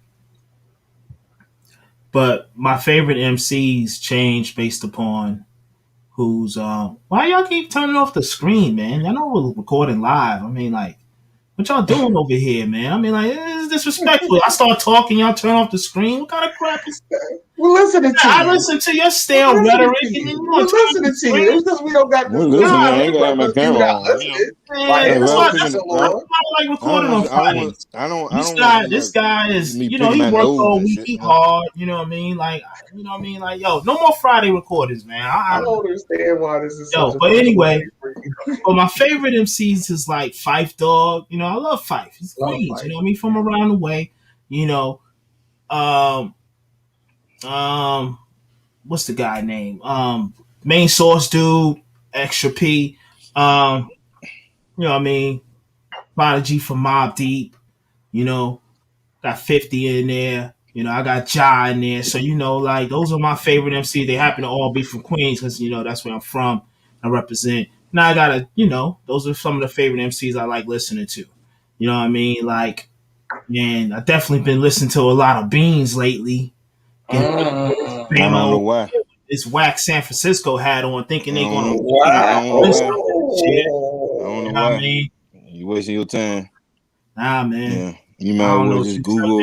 But my favorite MCs change based upon who's why y'all keep turning off the screen, man? Y'all know we're recording live. I mean, like, what y'all doing over here, man? I mean, like, it's disrespectful. I start talking, y'all turn off the screen. What kind of crap is that? We're listening to you. I listen to your stale rhetoric, and then you want to turn listening to you. It's because we don't got this. Listening, I ain't got my camera on. Man, that's like recording on Fridays. This guy is, he worked all week, he hard. You know what I mean? Like, yo, no more Friday recordings, man. I don't understand why this is. But anyway, my favorite MCs is like Phife Dawg. I love Phife. He's Queens. Phife. You know what I mean? From around the way. What's the guy name? Main Source Dude, Extra P. You know what I mean? Prodigy from Mobb Deep. Got 50 in there. I got Ja in there. So, like, those are my favorite MCs. They happen to all be from Queens because, that's where I'm from. I represent. Now I gotta, those are some of the favorite MCs I like listening to. You know what I mean? Like, man, I've definitely been listening to a lot of Beans lately. I don't know why. This whack San Francisco hat on, thinking they're gonna listen to shit. I don't know why. I mean? You wasting your time. Nah, man. Yeah. You might as well just Google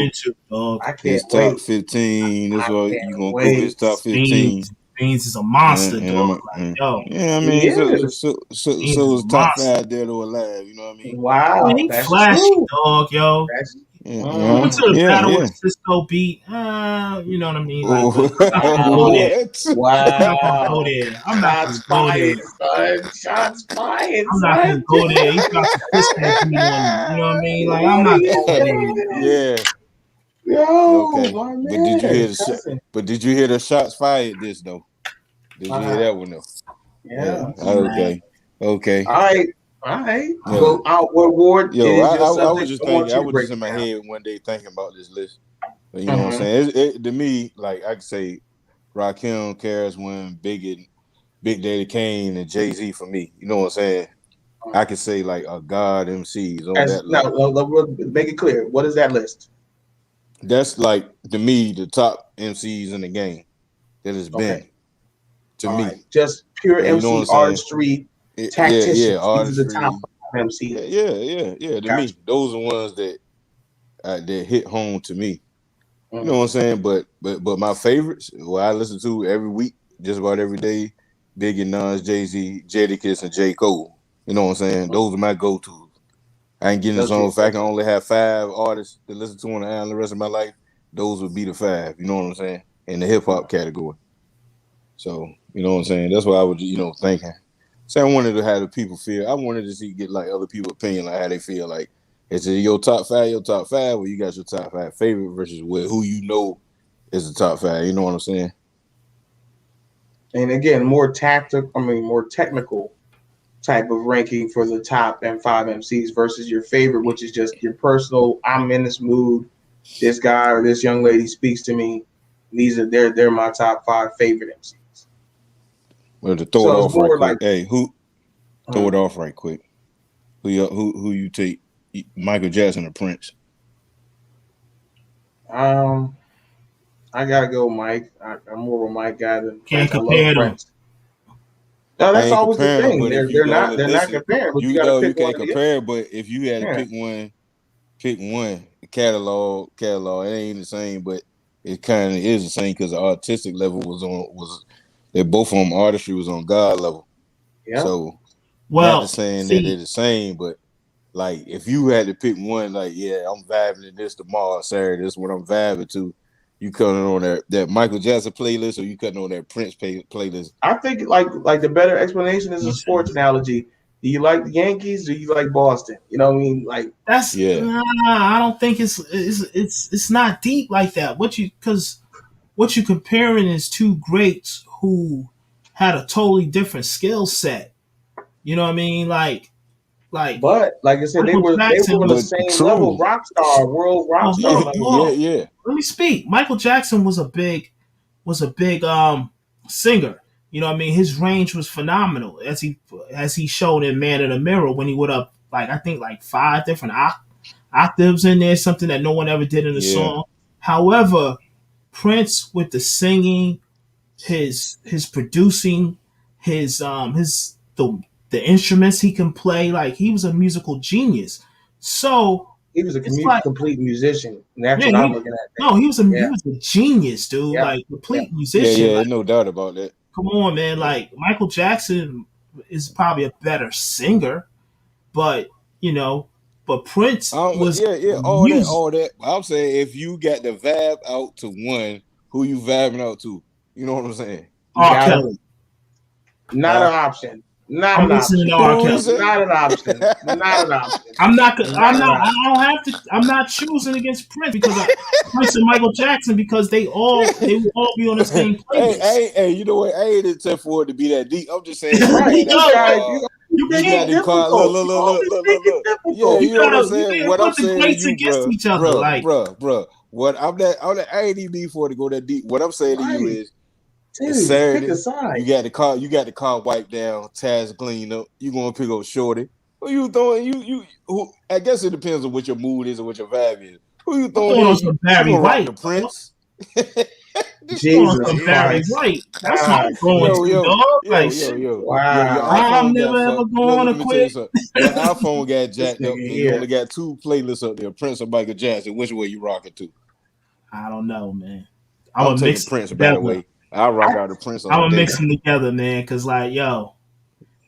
his top 15. That's why you gonna Google his top 15. Beans is a monster, dog. Yo. Yeah, I mean, so is top 5 dead or alive. You know what I mean? Wow, he flashy, true. Dog, yo. Went to the battle with Cisco beat. You know what I mean? Like, wow. I'm not gonna go there. Shots fired. I'm not gonna go there. He got the Cisco beat on me. You know what I mean? Like, I'm not going there. Yeah. Yo, okay. My man. But did you hear the shots fired this though? Did you hear that one though? Yeah. Okay. All right. Well, what Ward? Yo, I was just thinking. I was just in my head one day thinking about this list. But you know what I'm saying? To me, like I could say, Rakim, KRS-One, Big Daddy Kane, and Jay-Z for me. You know what I'm saying? I could say like a God MCs on As that now, level. make it clear. What is that list? That's like to me the top MCs in the game that has Okay. been to All me. right. Just pure Like, you know what MC I'm saying? artistry, Yeah, tacticians. These are the top artistry. 5 MCs. Yeah. To Gotcha. me, those are ones that hit home to me. You know Mm. what I'm saying? But my favorites, what I listen to every week, just about every day, Biggie, Nas, Jay-Z, Jadakiss, and J. Cole. You know what I'm saying? Those are my go-tos. I ain't getting this Those are on. your If I can go-to. only have 5 artists to listen to on the island the rest of my life, those would be the 5. You know what I'm saying? In the hip hop category. So, you know what I'm saying? That's what I was, thinking. So I wanted to have the people feel. I wanted to get like other people's opinion, like how they feel. Like, is it your top 5, or you got your top 5 favorite versus who you know is the top 5? You know what I'm saying? And again, more technical type of ranking for the top M5 MCs versus your favorite, which is just your personal. I'm in this mood. This guy or this young lady speaks to me. They're my top 5 favorite MCs. Well, to throw it So it's off right more quick. like Hey, throw it off right quick. Who you take? Michael Jackson or Prince? I gotta go, Mike. I'm more of a Mike guy than Can't Prince. I love compare them. Prince. No, I that's ain't always the comparing them, thing. but if you They're only not listen, comparing, but you you got to know you pick one can't of the compare. But if you had to yeah. pick one catalog. It ain't the same, but it kind of is the same because the artistic level was that both of them artistry was on God level. Yeah. So not the Well, saying that they're see, the same, but like if you had to pick one, like I'm vibing to this tomorrow, Saturday. This is what I'm vibing to. You cutting on that Michael Jackson playlist, or you cutting on that Prince playlist? I think like the better explanation is a sports analogy. Do you like the Yankees? Do you like Boston? You know what I mean? Like that's Yeah, I don't think it's not deep like that. What you comparing is two greats who had a totally different skill set. You know what I mean? Like but like I said, they Michael were Jackson on the but was. same level, true. rock star, world rock Oh, star hold on, level. hold on. Yeah. Let me speak. Michael Jackson was a big singer. You know what I mean? His range was phenomenal as he showed in Man in the Mirror when he went up like I think like 5 different octaves in there, something that no one ever did in a Yeah. song. However, Prince with the singing, his producing, the instruments he can play, like he was a musical genius. So He was a it's like complete musician, and that's yeah, what I'm looking at no, now. he Yeah, was a genius, dude. yeah, Like yeah. complete musician. Yeah. Like, No doubt about that. come on, man. Yeah. Like Michael Jackson is probably a better singer, but you know, but Prince was music. All that. I'm saying if you got the vibe out to one, who you vibing out to? You know what I'm saying? You R. got it. Kelly. Not Huh? an option. Not I'm an listening to option. R. What you Kelly. say? Not an option. Not an option. I'm not. Not an I option. don't have to. I'm not choosing against Prince because Prince and Michael Jackson because they will all be on the same playlist. Hey, you know what? I ain't intent for it to be that deep. I'm just saying if Right. you had You guys, you You you make got it can't. them car, difficult. You always make it look. Yeah, difficult. you know what I'm You saying? gotta What I'm put the saying to greats you, against each other. Like bruh. What I ain't even need for it to go that deep. What I'm saying to you Right. is it's Dude, pick a Saturday. side. You got the car wiped down, tires cleaned up. You gonna pick up Shorty. Who you throwing? Who I guess it depends on what your mood is or what your vibe is. Who you I'm throwing throwing on in? some You Barry gonna rock White. the Prince? Throwing on Jesus some Barry Christ. White. That's what God I'm going yo, to, yo, dog. yo, Like yo, shit. yo, your Wow. I'm iPhone never got ever fucked. going Let to me tell you quit. something. Your iPhone got This jacked up, nigga and you only here. got 2 playlists up there: Prince and Michael Jackson. Which way you rocking to? I don't know, man. I'm I'm gonna taking mix them Prince, by the together. way. I rock I, out the Prince I'm all gonna day. mix them together, man. Cause like, yo,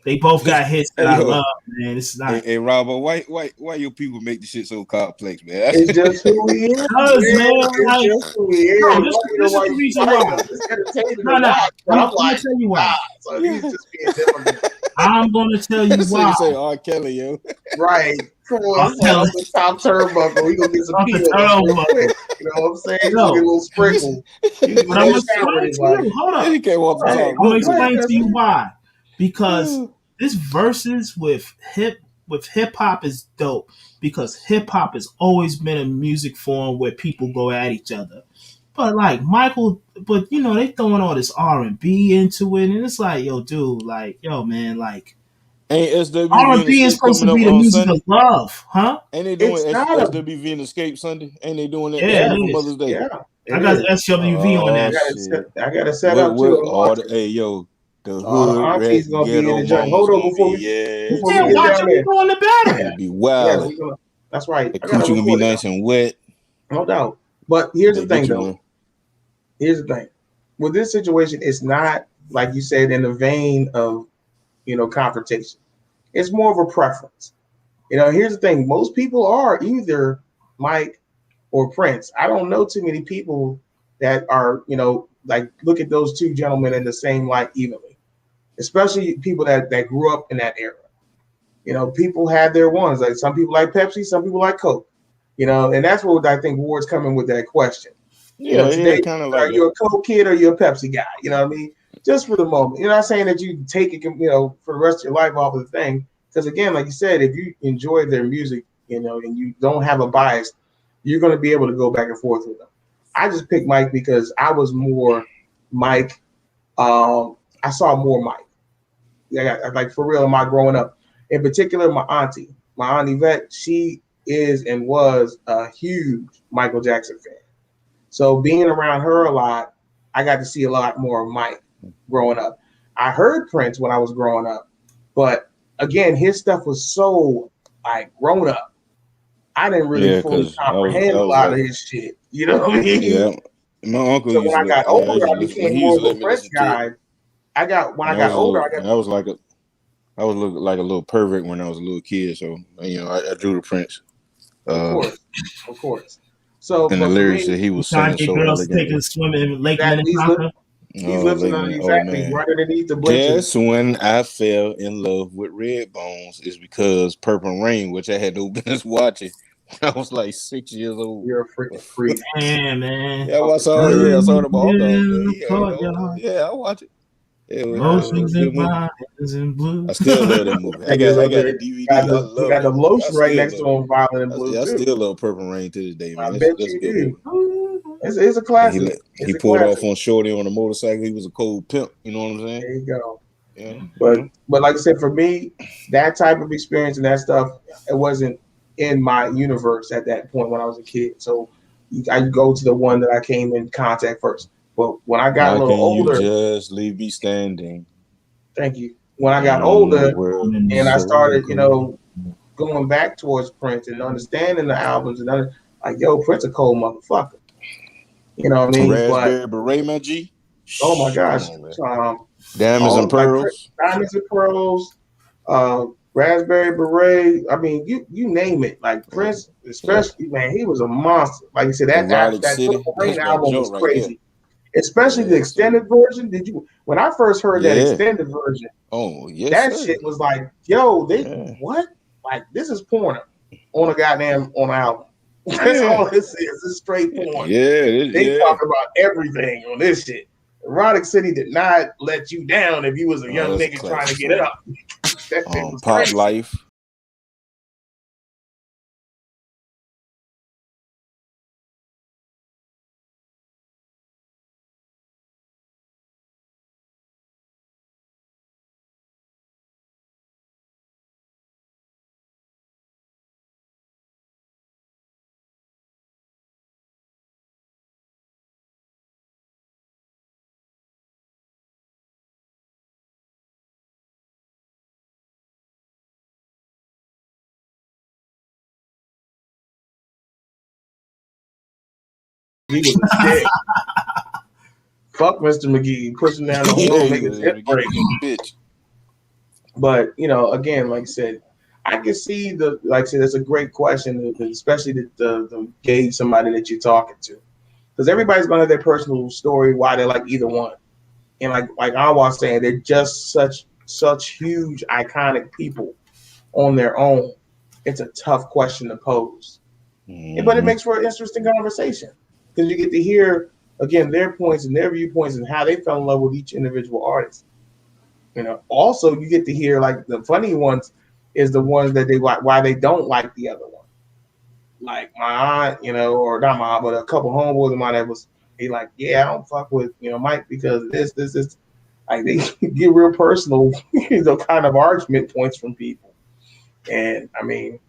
they both got hits that Hey, I yo, love, man. It's not hey, Robert, why your people make this shit so complex, man? it's just who he is, cause, man. man. It's Like, just who he is. no, You don't even know this is why the you reason fight why. him. It's entertaining to No, no. watch, but I'm I'm gonna like, tell you why. ah, so he's Yeah. just being difficult. I'm gonna tell you This why. nigga say R. Kelly, yo. Right. Come on, I'll it's like tell off it the top turnbuckle. He gonna get some off the peanuts real quick. turnbuckle. You know what I'm saying? He's gonna get a Yo, little sprinkle. He's gonna but go I'm in gonna the shower with explain his to wife. you. Hold up. He came off the All right. top I'm gonna rope, Go ahead, explain man. to you cousin. why. Because this verses with hip hop is dope. Because hip hop has always been a music form where people go at each other. But like Michael, but they throwing all this R&B into it, and it's like, yo, dude, like, yo, man, like, Ain't SWV and R&B is Escape supposed coming to up be the on music Sunday? of love, huh? Ain't they doing It's not a SWV and Escape Sunday? Ain't they doing that Yeah, it yeah, for is. Mother's Day? yeah. I It got is. SWV on Oh that. shit! I got it set up too. What I'm all the watching. hey yo, the All the hood rat aunties gonna be in ghetto the joint. mama's Hold on gonna be before yes. we Yeah, get watch down it. We there. doing the battle. They be Yeah, wildin'. we gonna. That's right. The I gotta coochie gonna be record it nice though. and wet. No doubt. But here's the They thing get you though. one. Here's the thing. With this situation, it's not like you said in the vein of confrontation. It's more of a preference. Here's the thing. Most people are either Mike or Prince. I don't know too many people that are, like look at those two gentlemen in the same light evenly, especially people that grew up in that era. People had their ones. Like some people like Pepsi, some people like Coke. And that's what I think Ward's coming with that question. Yeah, Today, kind of are like you that. a Coke kid or are you a Pepsi guy? You know what I mean? Just for the moment. You're not saying that you take it, for the rest of your life off of the thing. Because again, like you said, if you enjoy their music, and you don't have a bias, you're going to be able to go back and forth with them. I just picked Mike because I was more Mike. I saw more Mike. Yeah, like for real, am I growing up? In particular, my aunt Yvette, she is and was a huge Michael Jackson fan. So being around her a lot, I got to see a lot more of Mike growing up. I heard Prince when I was growing up, but again, his stuff was so like grown up. I didn't really Yeah, fully cause comprehend I a was lot of like, his shit. You know what I mean? yeah. My uncle So used when to I got yeah, I older, used to I listen when became he more used to of a let me Prince listen to it. guy. When I And got older, I got I was like a little pervert when I was a little kid, so I drew the Prince. of course, of course. So, And the but for lyrics me, that he was singing Kanye so girls taking elegantly. a swim in Lake that Minnetonka. he's listening to Oh exactly man. right underneath the bleachers. Just when I fell in love with Red Bones is because Purple Rain, which I had no business watching when I was like 6 years old. You're a freaking freak. Damn, man. Yeah, I saw it. Yeah, I saw the ball dog. Yeah, I watch it. It was Lotions a good and movie. violins and blue. I still love that movie. Niggas I up got there a DVD. I love got the that movie. I lotion right still next love to it. him, Violent and Blue I too. still love Purple Rain to this day, man. I bet That's a you good do. movie. It's a And classic. he It's a pulled off classic. on Shorty on a motorcycle. He was a cold pimp. You know what I'm saying? There you go. Yeah. But like I said, for me, that type of experience and that stuff, it wasn't in my universe at that point when I was a kid. So I go to the one that I came in contact first. But when I got a Why little can't you older, just leave me standing thank you. When I got when the older world and is I so started, cold? going back towards Prince and understanding the albums and like, yo, Prince a cold motherfucker. You know what I mean? But Raspberry Beret, my G. oh my Shh, come gosh, on, man. um, Diamonds and all like pearls. Diamonds and Pearls, Raspberry Beret. I mean, you name it. Like Yeah, Prince, yeah. especially man, he was a monster. Like you said, Erotic that City. Purple Rain That's that album was joke right there. crazy. Especially the Yes, sir. extended version. When I first heard that Yeah. extended version, Oh, yes, that sir. shit was like, yo, Yeah. what? Like this is porn on an album. That's Yeah. all this is. It's straight porn. They Yeah. talk about everything on this shit. Erotic City did not let you down if you was a young That's a nigga trying to classic get song. up. That shit was Pop crazy. Life. He was a dick. Fuck Mr. McGee pushing down the Yeah, horn, he make his hip was break. a bitch. But again, like I said, I can see like I said, that's a great question, especially to gauge somebody that you're talking to, because everybody's gonna have their personal story why they like either one. And like I was saying, they're just such huge iconic people on their own. It's a tough question to pose, but it makes for an interesting conversation because you get to hear again their points and their viewpoints and how they fell in love with each individual artist. Also you get to hear like the funny ones is the ones that they why they don't like the other one. Like my aunt, or not my aunt, but a couple homeboys of mine that was he like, yeah, I don't fuck with Mike because of this. Like they get real personal, kind of argument points from people. And I mean,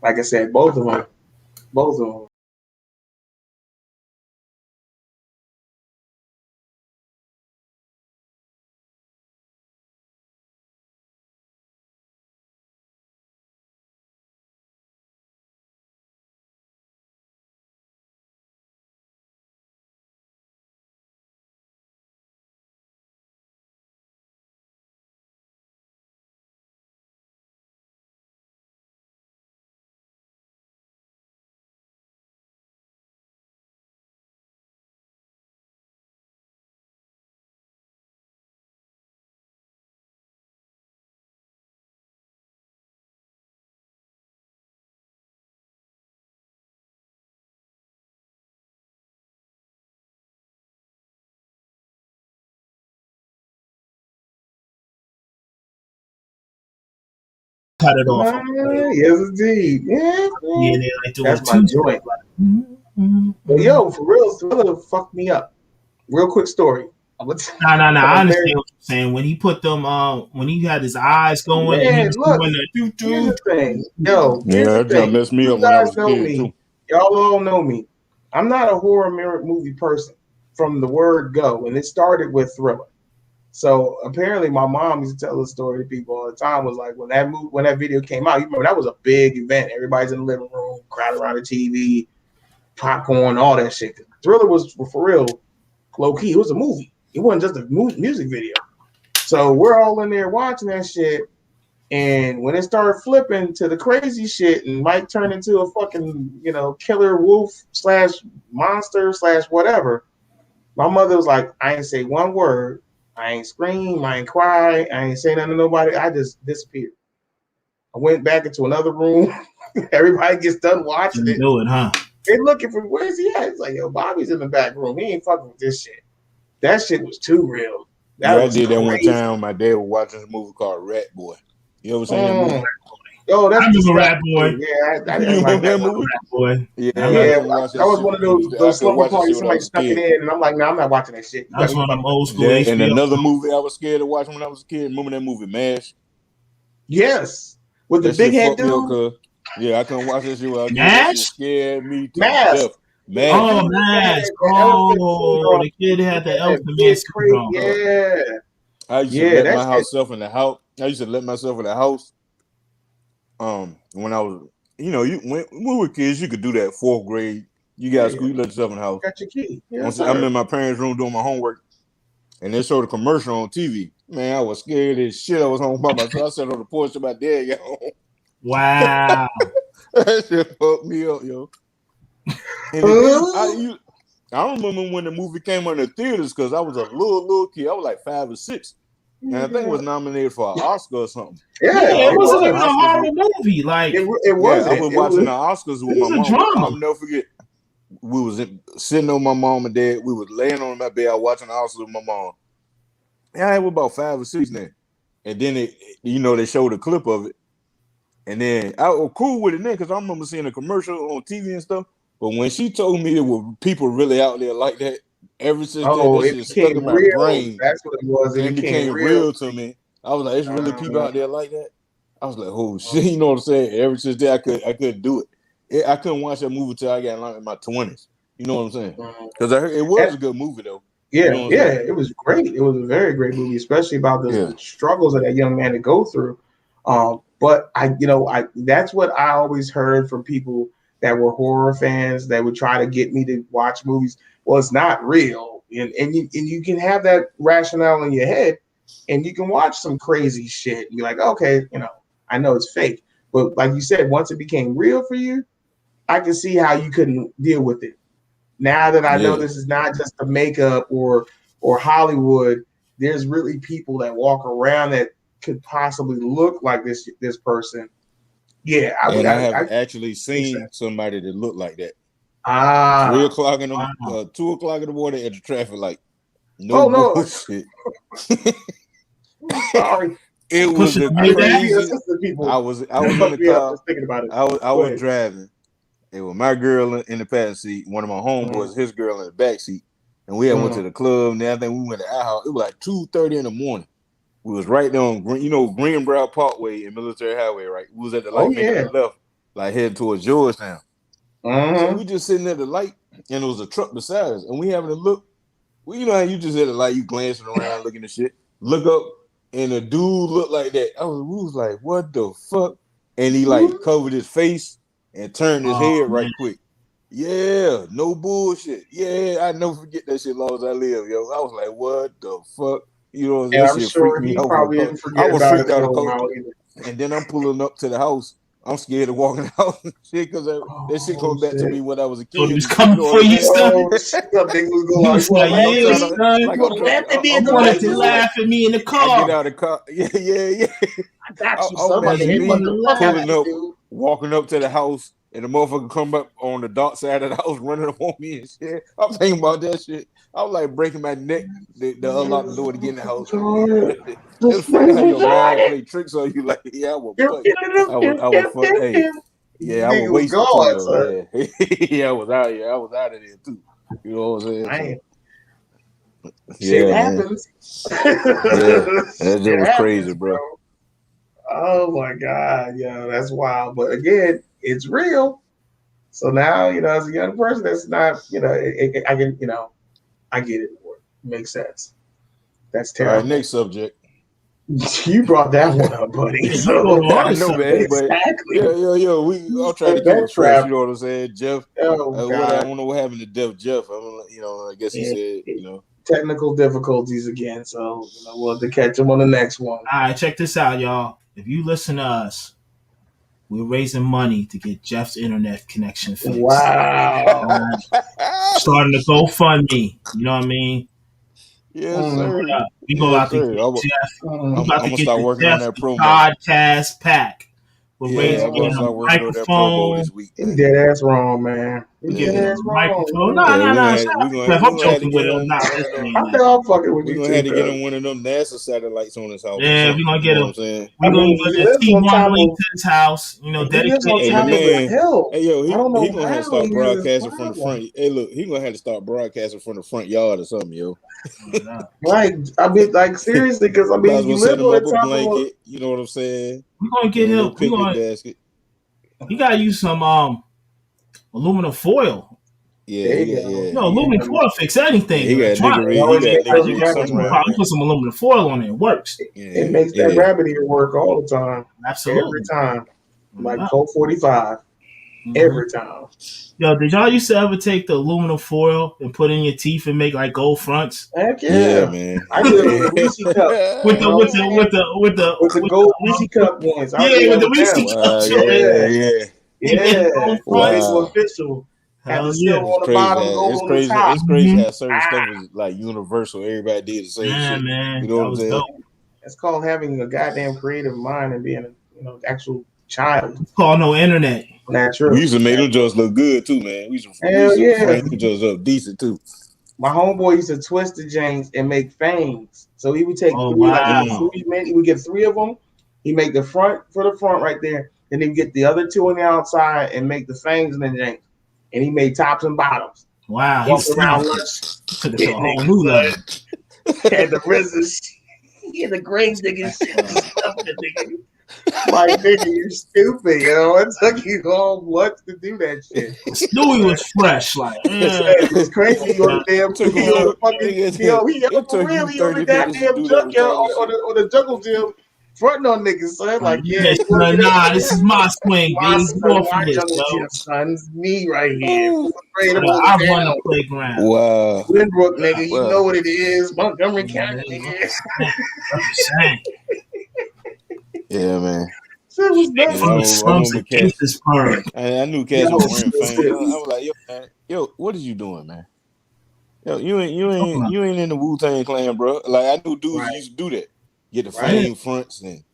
like I said, both of them. Cut it off. Yes, indeed. Yeah, Yeah, they like doing that's my two joint. like, But yo, for real, Thriller fucked me up. Real quick story. No. I understand what you're saying. When he put them, when he had his eyes going and he Man, was look, doing the here's the thing. Yo, here's Yeah, the that jump thing. messed me You up when I guys was a know kid too. me. Y'all all know me. I'm not a horror movie person from the word go, and it started with Thriller. So apparently, my mom used to tell the story to people all the time. Was like when that video came out. You remember that was a big event. Everybody's in the living room, crowded around the TV, popcorn, all that shit. Thriller was for real, low key. It was a movie. It wasn't just a music video. So we're all in there watching that shit. And when it started flipping to the crazy shit, and Mike turned into a fucking, killer wolf / monster / whatever, my mother was like, I ain't say one word. I ain't scream. I ain't cry. I ain't say nothing to nobody. I just disappeared. I went back into another room. Everybody gets done watching it. do it, huh? They looking for, where's he at? It's like, yo, Bobby's in the back room. He ain't fucking with this shit. That shit was too real. That Yeah, I was did that crazy. one time. My dad was watching a movie called Rat Boy. You ever seen that movie? Yo, that's I remember disgusting. Rat Boy. Yeah, You remember that movie? Rat Boy. Yeah, I I Yeah, couldn't watch that that was shit. one of I those couldn't slumber watch that parties. shit when I Somebody was a stuck it kid. in, and I'm like, nah, I'm not watching that shit. That's one of them old school Yeah, HBO. and another movie I was scared to watch when I was a kid. Remember that movie MASH? Yes, with That the big shit head fucked me up, dude. cuz. Yeah, I couldn't watch that shit when I was a kid. That MASH? shit scared me to Mask. death. MASH. Oh, Dude that had MASH. the elephant Oh, syndrome. the kid had the He had that elephant man big crate. syndrome. Yeah, I used to yeah, let that shit. myself in the house. I used to let myself in the house. When I was, when we were kids, you could do that. 4th grade, you got school, you let yourself in the house. Got your key. Yeah, Once I'm in my parents' room doing my homework, and they showed a commercial on TV. Man, I was scared as shit. I was home by myself. I sat on the porch till my dad got home. Wow. That shit fucked me up, yo. And then I remember when the movie came on the theaters because I was a little kid. I was like 5 or 6. And I think it was nominated for an Oscar or something. Yeah, it wasn't even a horrible movie. Like it wasn't. Yeah, I was watching the Oscars with my was a mom. drama. I'll never forget. We was sitting on my mom and dad. We was laying on my bed. I was watching the Oscars with my mom. Yeah, I was about 5 or 6 then. And then they showed a clip of it. And then I was cool with it then because I remember seeing a commercial on TV and stuff. But when she told me it were people really out there like that, ever since then, that it shit stuck in became my real. brain. That's what it was. And it became real to me. I was like, it's really people out there like that. I was like, oh shit, you know what I'm saying? Ever since then, I couldn't do it. I couldn't watch that movie till I got in my 20s. You know what I'm saying? Because I heard it was a good movie though. Yeah, you know what I'm saying? It was great. It was a very great movie, especially about the struggles of that young man to go through. But that's what I always heard from people that were horror fans that would try to get me to watch movies. Well, it's not real, and you can have that rationale in your head, and you can watch some crazy shit and be like, okay, I know it's fake, but like you said, once it became real for you, I can see how you couldn't deal with it. Now that I know this is not just the makeup or Hollywood, there's really people that walk around that could possibly look like this person. Yeah, I have actually seen somebody that looked like that. 3 o'clock in the 2 o'clock in the morning at the traffic light. No bullshit. Sorry. It was the craziest. I was in the car. Just thinking about it. I was driving. It was my girl in the passenger seat, one of my homeboys, his girl in the back seat. and we had went to the club, and then I think we went to our house. It was like 2:30 in the morning. We was right there on Greenbrier Parkway and Military Highway, right? We was at the light making a left, like heading towards Georgetown. So we just sitting at the light, and there was a truck beside us, and we having a look. Well, you know how you just at the light, you glancing around, looking at shit. Look up, and a dude looked like that. We was like, what the fuck? And he like covered his face and turned his head right quick. Yeah, no bullshit. Yeah, I never forget that shit long as I live, yo. I was like, what the fuck? You know, that shit freaked me out. Probably didn't forget I was about freaked out. And then I'm pulling up to the house. I'm scared of walking out shit because that shit comes back to me when I was a kid. So he was coming for you, son. I'm wanted to laugh at me in the car. I get out of the car. Yeah. I got you, pulling up, walking up to the house, and the motherfucker come up on the dark side of the house, running up on me and shit. I'm thinking about that shit. I was like breaking my neck to unlock the door to get in the house. It's funny how your mind play tricks on you. Like, yeah, I was fuck. Hey, yeah, I was wasting too. Yeah, I was out here. I was out of there too. You know what I'm saying? Shit happens. That just was crazy, bro. Oh my God, that's wild. But again, it's real. So now, as a young person, that's not, I can, I get it. Makes sense. That's terrible. All right, next subject. You brought that one up, buddy. So, I know, man. Exactly. I'll try to get it fresh. You know what I'm saying, Jeff? I don't know what happened to Deaf Jeff. I guess he said, technical difficulties again. So we'll have to catch him on the next one. All right, check this out, y'all. If you listen to us, we're raising money to get Jeff's internet connection fixed. Wow. Starting to GoFundMe. You know what I mean? Yes, sir. We go out to get Jeff. I'm going to start working on that promo. Podcast pack. We're raising a microphone this week. He's dead ass wrong, man. He's dead ass wrong. No. I'm joking with him. I'm fucking with you. We're going to have to get him one of them NASA satellites on his house. Yeah, we're going to get him. We're going to get a T1 link to his house. Dedicated. Hey, yo, he's going to have to start broadcasting from the front. Hey, look, he's going to have to start broadcasting from the front yard or something, yo. Right. I mean, like, seriously, because, you live on a blanket. You know what I'm saying? We're going to get him. Basket. You got to use some aluminum foil. Aluminum foil fix anything. He got probably put some aluminum foil on it. It works. It makes that rabbit ear work all the time. Absolutely. Every time. Like Colt 45. Every time. Yo, did y'all used to ever take the aluminum foil and put in your teeth and make like gold fronts? Heck yeah, man. I did it with the Reese cup. with the gold Reese cup ones. With the Reese cup. Yeah. Wow. Official. It's crazy. It's crazy how certain stuff is like universal. Everybody did the same shit. Man. You know what I'm saying? It's called having a goddamn creative mind and being actual child. It's called no internet. Natural. We used to make them just look good too, man. We used to frame them just up decent too. My homeboy used to twist the James and make fangs. So he would take he would get 3 of them. He make the front for the front right there. Then he would get the other 2 on the outside and make the fangs in the James. And he made tops and bottoms. Wow. Walked around lunch. Took it to a whole new level. Had the RZAs. He had the grave digging shit. Like, nigga, you stupid, It took you all lunch to do that shit. Stewie was fresh, like. It's crazy. He on the goddamn junkyard on the jungle gym. Fronting on niggas, son. Like, this is my swing, Son's me right here. I run the playground. Wow. Winbrook, nigga, you know what it is. Montgomery County, nigga. Yeah, man. I knew cats were wearing fangs. I was like, yo, man, what are you doing, man? Yo, you ain't in the Wu-Tang Clan, bro. Like, I knew dudes used to do that. Get the fang fronts and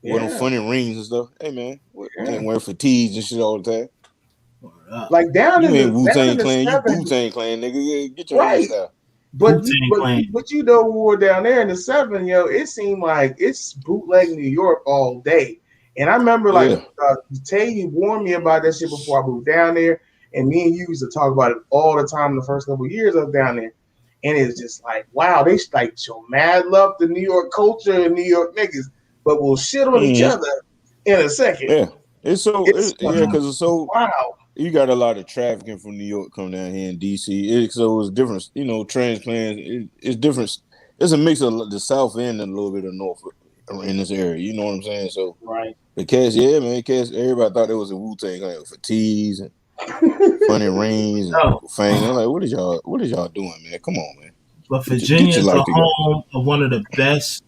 wear them funny rings and stuff. Hey, man, can't wear fatigues and shit all the time. Like, down in the Wu-Tang Clan, you Wu-Tang Clan, nigga. Get your ass out. But you know, we were down there in the 7, it seemed like it's bootleg New York all day. And I remember, Tay warned me about that shit before I moved down there. And me and you used to talk about it all the time the first couple of years I was down there. And it's just like, wow, they like show mad love to New York culture and New York niggas, but will shit on each other in a second. Yeah, because it's so wow. You got a lot of trafficking from New York come down here in DC. So it's different, transplants. It's different. It's a mix of the South End and a little bit of North in this area. You know what I'm saying? So right. The cats, everybody thought it was a Wu-Tang, like for tees and funny rings and fang. I'm like, what is y'all doing, man? Come on, man. But Virginia is the home of one of the best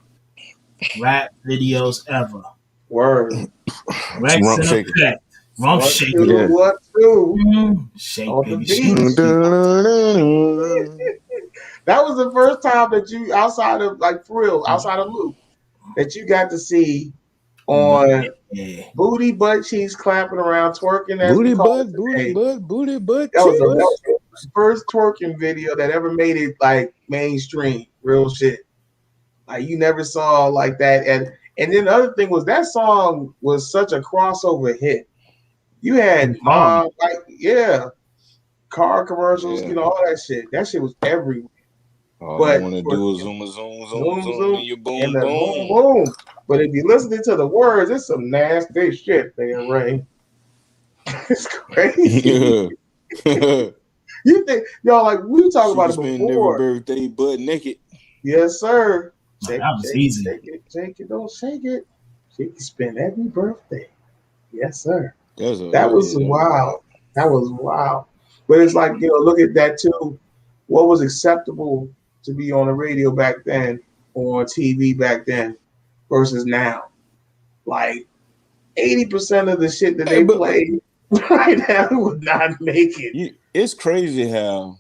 rap videos ever. Word. Rex in effect. Rump shaking. Yeah. What do? Shake, on baby, shake. That was the first time that you, outside of like for real, outside of Luke, that you got to see on booty butt cheeks clapping around, twerking. Booty butt. That was the first twerking video that ever made it like mainstream. Real shit. Like you never saw like that. And then the other thing was that song was such a crossover hit. You had car commercials, all that shit. That shit was everywhere. All I want to do is zoom, and you boom, boom. But if you're listening to the words, it's some nasty shit there, Ray. It's crazy. Yeah. You think, like we talked about it before. Every birthday butt naked. Yes, sir. That was easy. Shake it, don't shake it. She can spend every birthday. Yes, sir. That was wild. That was wild. But it's like, look at that too. What was acceptable to be on the radio back then or on TV back then versus now? Like 80% of the shit that they play right now would not make it. It's crazy how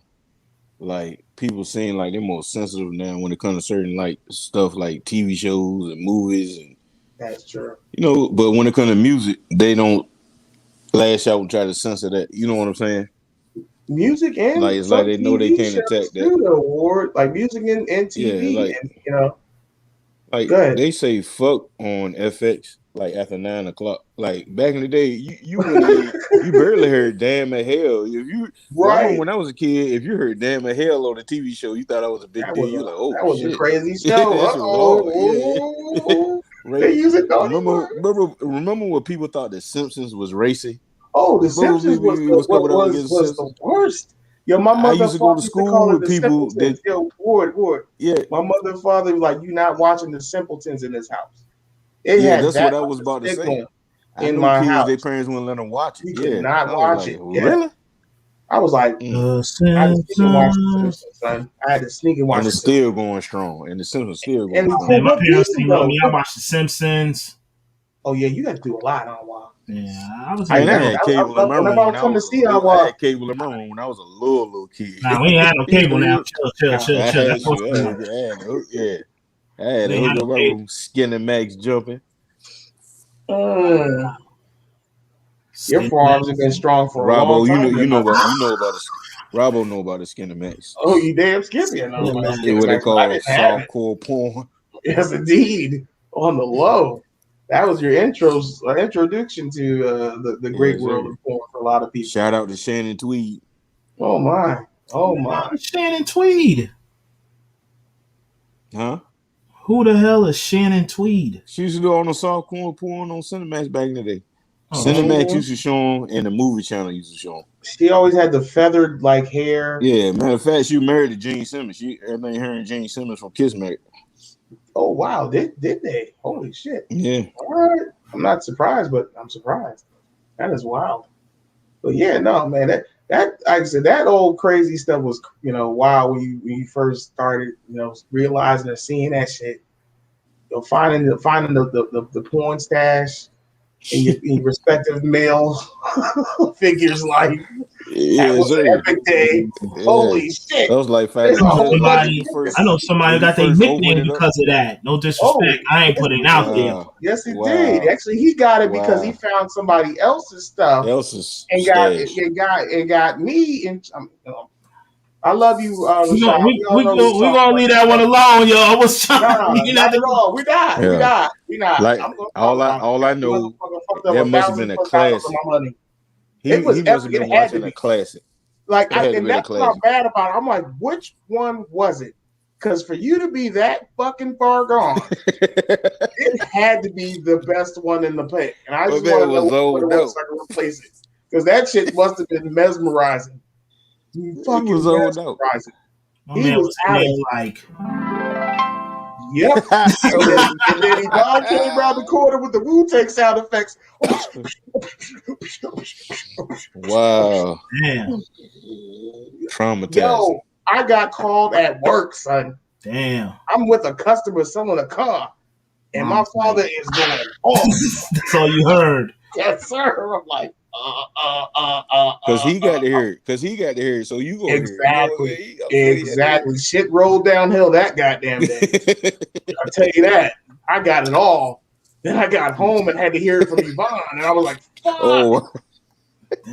like people seem like they're more sensitive now when it comes to certain like stuff like TV shows and movies and that's true. But when it comes to music, they don't lash out and try to censor that. You know what I'm saying? Music and like it's like they know they can't attack that. Award like music and TV, like they say fuck on FX like after 9 o'clock. Like back in the day, you barely heard damn a hell. If you when I was a kid, if you heard damn a hell on the TV show, you thought I was a big deal. You like, oh, that was shit. A crazy show. They use it. Remember when people thought the Simpsons was racy? Oh, the Simpsons was the worst. Yo, my mother used to go to school with people that Ward. Yeah, my mother and father was like, "You not watching the Simpletons in this house?" That's what I was about to say. In my house, their parents wouldn't let them watch it. You could not watch it. Really? I was like, I had to sneak and watch the Simpsons, son. I had to sneak and watch. And it's still going strong. And the Simpsons still going strong. Man, my parents didn't let me. I watched the Simpsons. Oh yeah, you got to do a lot on a while. Yeah, I was. I had cable in my room. I had cable in my room when I was a little kid. Nah, we ain't had no cable now. Chill. I had to hook up my room, Skinny Max jumping. Your forearms have been strong for a long time. You know about Robbo know about the Skinny Max. Oh, you damn skippy! I know about what they call softcore porn. Yes, indeed, on the low. That was your introduction to the great world of porn for a lot of people. Shout out to Shannon Tweed. Oh my! Shannon Tweed. Huh? Who the hell is Shannon Tweed? She used to do on the softcore porn on Cinemax back in the day. Cinemax used to show them, and the movie channel used to show them. She always had the feathered like hair. Yeah, matter of fact, she married to Gene Simmons. Everything her and Gene Simmons from Kiss married. Oh wow, did they? Holy shit! Yeah. All right. I'm not surprised, but I'm surprised. That is wild. But yeah, no, man, that like I said, that old crazy stuff was wild when you first started, realizing and seeing that shit. Finding the porn stash in your respective male figures like that was an epic day. Yeah. Holy shit. That was like I know somebody got their nickname because of that. No disrespect. I ain't putting it out there. Yes, he did. Actually, he got it because he found somebody else's stuff and got me. And I love you. We're gonna leave that one alone, yo. I was trying. Not at all. We're not. Like all I know, that must have been a classic. He must have been watching a classic. Like, That had to and be the that's what I'm classic. mad about. I'm like, which one was it? Because for you to be that fucking far gone, it had to be the best one in the pack. And I My just man want to know was what it zoned was out. so I can replace it. Because that shit must have been mesmerizing. He Fucking was zoned out. mesmerizing. My He man was was out of playing like. Yep. And then Yvonne came around the corner with the Wu-Tang sound effects. Wow. Damn. Traumatizing. Yo, I got called at work, son. Damn. I'm with a customer selling a car, and my father is going off. That's all you heard. Yes, sir. I'm like, Because he got to hear it. Because he got to hear it. So you go exactly. hear it. Exactly. Shit rolled downhill that goddamn day. I'll tell you that. I got it all. Then I got home and had to hear it from Yvonne, and I was like, fuck. Oh,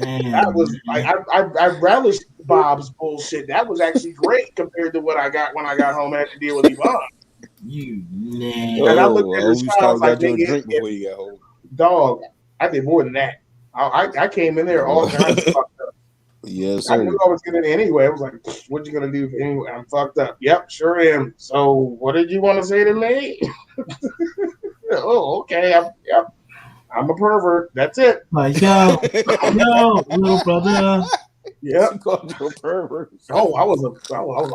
Damn. That was like I relished Bob's bullshit. That was actually great compared to what I got when I got home and had to deal with Yvonne. You And I looked at her you smile, I was like, got your nigga, drink before you got home. dog, I did more than that. I came in there all kinds of fucked up. Yes, I sir. knew I was gonna anyway. I was like, what you gonna do anyway? I'm fucked up. Yep, sure am. So what did you want to say to me? Oh, okay. I'm a pervert. That's it. like, yo, little brother. Yep. You called you a pervert. Oh, I was a